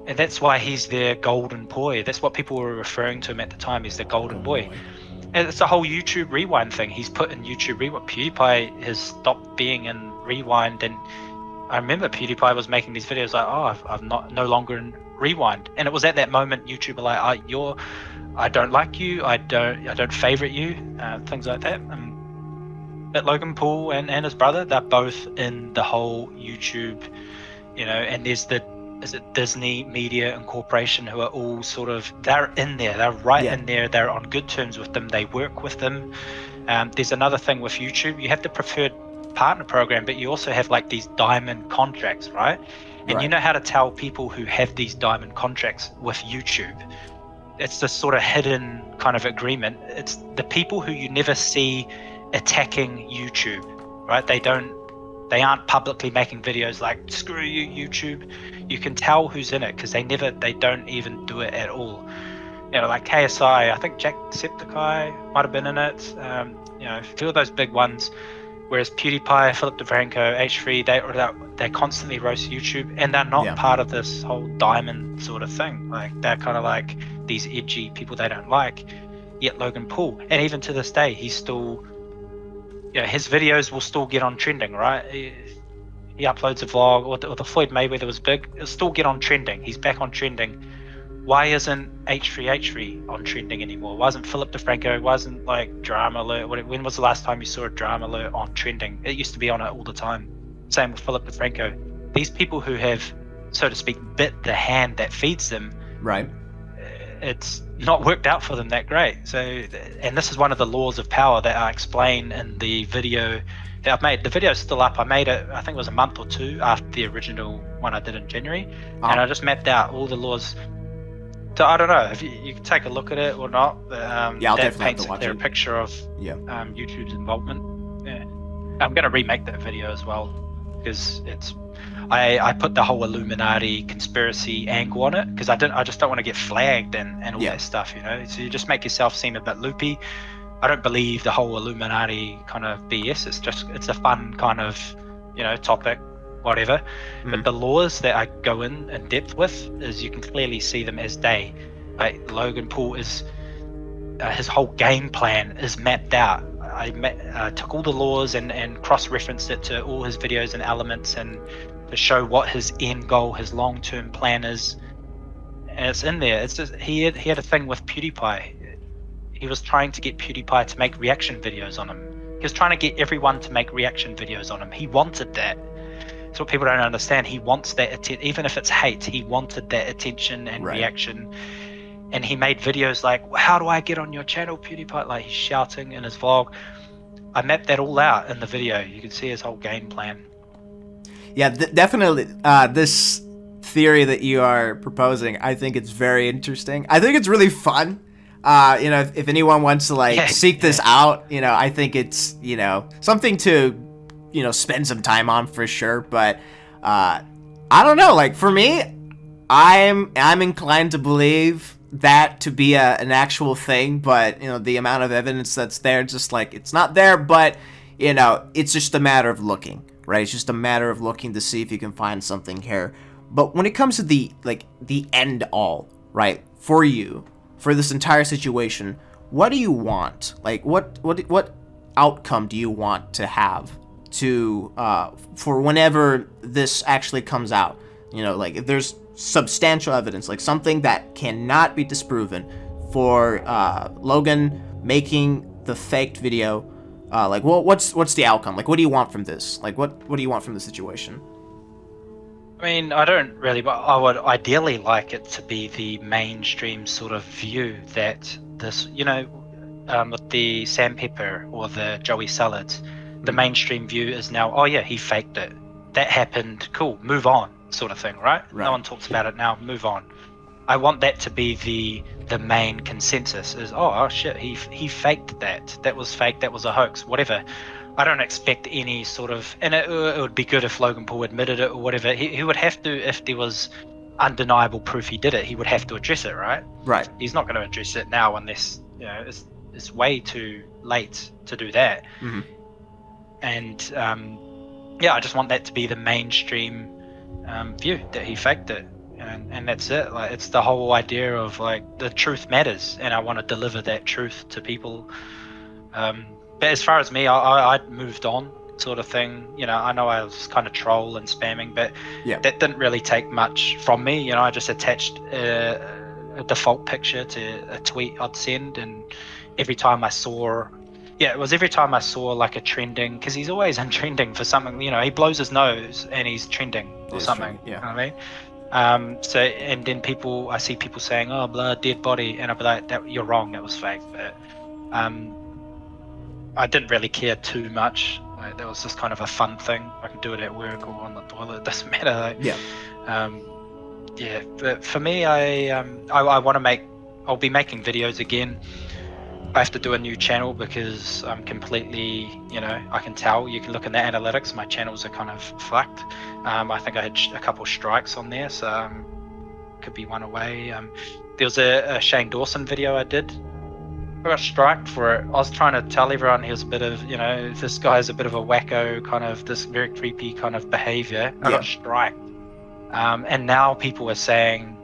B: And that's why he's their golden boy. That's what people were referring to him at the time. He's the golden boy. And it's the whole YouTube Rewind thing. He's put in YouTube Rewind. PewDiePie has stopped being in Rewind. And I remember PewDiePie was making these videos like, I'm no longer in Rewind. And it was at that moment YouTube were like, I don't like you. I don't favorite you. Things like that. But Logan Paul and his brother, they're both in the whole YouTube, and there's is it Disney Media and Corporation, who are all they're in there. They're right in there. They're on good terms with them. They work with them. There's another thing with YouTube. You have the preferred partner program, but you also have like these diamond contracts, right? And you know how to tell people who have these diamond contracts with YouTube. It's this sort of hidden kind of agreement. It's the people who you never see attacking YouTube, right? They aren't publicly making videos like, screw you, YouTube. You can tell who's in it because they don't even do it at all. Like KSI, I think Jacksepticeye might have been in it. A few of those big ones. Whereas PewDiePie, Philip DeFranco, H3, they constantly roast YouTube, and they're not part of this whole diamond sort of thing. Like, they're kind of like these edgy people they don't like. Yet Logan Paul, and even to this day, he's still, his videos will still get on trending, right? He uploads a vlog, or the Floyd Mayweather was big, it'll still get on trending. He's back on trending. Why isn't H3 on trending anymore? Why isn't Philip DeFranco? Why isn't like Drama Alert? When was the last time you saw a Drama Alert on trending? It used to be on it all the time. Same with Philip DeFranco. These people who have, so to speak, bit the hand that feeds them,
A: right?
B: It's not worked out for them that great. So, and this is one of the laws of power that I explain in the video that I've made. The video's still up. I made it, I think it was a month or two after the original one I did in January, and I just mapped out all the laws. So I don't know if you can take a look at it or not. But,
A: I'll
B: that
A: definitely
B: paints
A: have to watch
B: a
A: it.
B: picture of YouTube's involvement. Yeah, I'm gonna remake that video as well because I put the whole Illuminati conspiracy angle on it because I just don't want to get flagged and all that stuff, you know. So you just make yourself seem a bit loopy. I don't believe the whole Illuminati kind of BS. It's a fun kind of, you know, topic, whatever. But the laws that I go in depth with is you can clearly see them as day. Like Logan Paul is his whole game plan is mapped out. I took all the laws and cross-referenced it to all his videos and elements and to show what his end goal, his long-term plan is. And it's in there. It's just he had a thing with PewDiePie. He was trying to get PewDiePie to make reaction videos on him. He was trying to get everyone to make reaction videos on him. He wanted that. That's what people don't understand. He wants that even if it's hate, he wanted that attention and reaction. And he made videos like, how do I get on your channel, PewDiePie? Like he's shouting in his vlog. I mapped that all out in the video. You can see his whole game plan.
A: Yeah, definitely. This theory that you are proposing, I think it's very interesting. I think it's really fun. You know, if anyone wants to seek this out, you know, I think it's, you know, something to, you know, spend some time on for sure. But I don't know. Like for me, I'm inclined to believe that to be an actual thing, but you know, the amount of evidence that's there, just like it's not there, but you know, it's just a matter of looking, right? It's just a matter of looking to see if you can find something here. But when it comes to the end all, right, for you, for this entire situation, what do you want? Like what outcome do you want to have to for whenever this actually comes out? You know, like if there's substantial evidence, like something that cannot be disproven, for Logan making the faked video, like what's the outcome? Like what do you want from this? Like what do you want from the situation?
B: I mean, I don't really, but I would ideally like it to be the mainstream sort of view that this, you know, with the sandpaper or the Joey salads, the mainstream view is now, oh yeah, he faked it. That happened, cool, move on, sort of thing, right? No one talks about it now, move on. I want that to be the main consensus is, oh shit, he faked that. That was fake, that was a hoax, whatever. I don't expect any sort of, and it would be good if Logan Paul admitted it or whatever. He would have to, if there was undeniable proof he did it, he would have to address it, right?
A: Right.
B: He's not going to address it now unless, you know, it's way too late to do that. And yeah, I just want that to be the mainstream view, that he faked it, and that's it. Like it's the whole idea of like the truth matters, and I want to deliver that truth to people. But as far as me, I moved on, sort of thing. You know, I know I was kind of troll and spamming, but that didn't really take much from me. You know, I just attached a default picture to a tweet I'd send, and every time I saw like a trending, because he's always in trending for something. You know, he blows his nose and he's trending or something. You know what I mean? So, and then I see people saying, oh, blood, dead body, and I'll be like, that, you're wrong, that was fake. But I didn't really care too much. Like, that was just kind of a fun thing. I can do it at work or on the toilet, it doesn't matter. Like, but for me, I want to I'll be making videos again. I have to do a new channel because I'm completely, you know, I can tell, you can look in the analytics, my channels are kind of fucked. I think I had a couple strikes on there, so could be one away. There was a Shane Dawson video I did. I got striked for it. I was trying to tell everyone he was a bit of, you know, this guy's a bit of a wacko, kind of this very creepy kind of behavior. I got striked. And now people are saying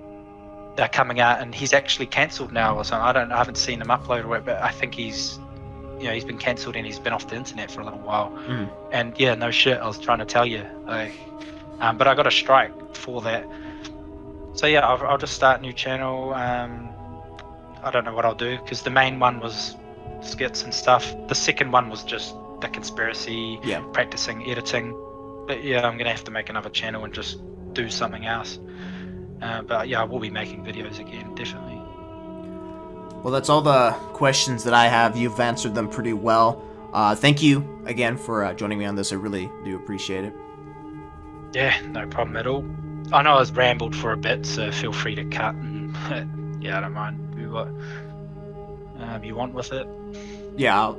B: they're coming out and he's actually cancelled now or something. I haven't seen him upload or it, but I think he's been cancelled and he's been off the internet for a little while. And yeah, no shit, I was trying to tell you. Like, but I got a strike for that. So yeah, I'll just start a new channel. I don't know what I'll do, because the main one was skits and stuff. The second one was just the conspiracy, practicing editing. But yeah, I'm gonna have to make another channel and just do something else. But yeah, I will be making videos again, definitely.
A: Well, that's all the questions that I have. You've answered them pretty well. Thank you again for joining me on this. I really do appreciate it.
B: Yeah, no problem at all. I know I was rambled for a bit, so feel free to cut. And yeah, I don't mind. Do what you want with it.
A: Yeah,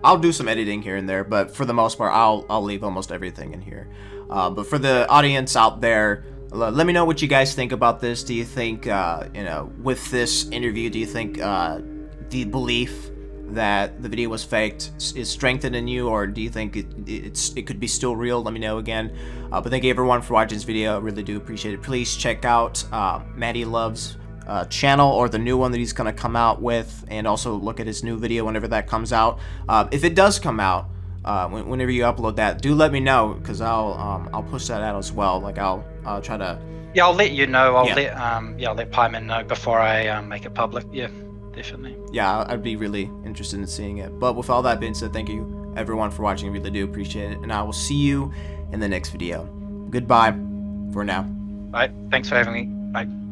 A: I'll do some editing here and there, but for the most part, I'll leave almost everything in here. But for the audience out there, let me know what you guys think about this. Do you think, with this interview, do you think the belief that the video was faked is strengthened in you, or do you think it could be still real? Let me know again. But thank you everyone for watching this video. I really do appreciate it. Please check out Matty Love's channel, or the new one that he's going to come out with, and also look at his new video whenever that comes out. If it does come out, whenever you upload that, do let me know, because I'll push that out as well. Like I'll try to.
B: Yeah, I'll let you know. I'll let Pyman know before I make it public. Yeah, definitely.
A: Yeah, I'd be really interested in seeing it. But with all that being said, thank you everyone for watching. I really do appreciate it, and I will see you in the next video. Goodbye for now.
B: Bye. Thanks for having me. Bye.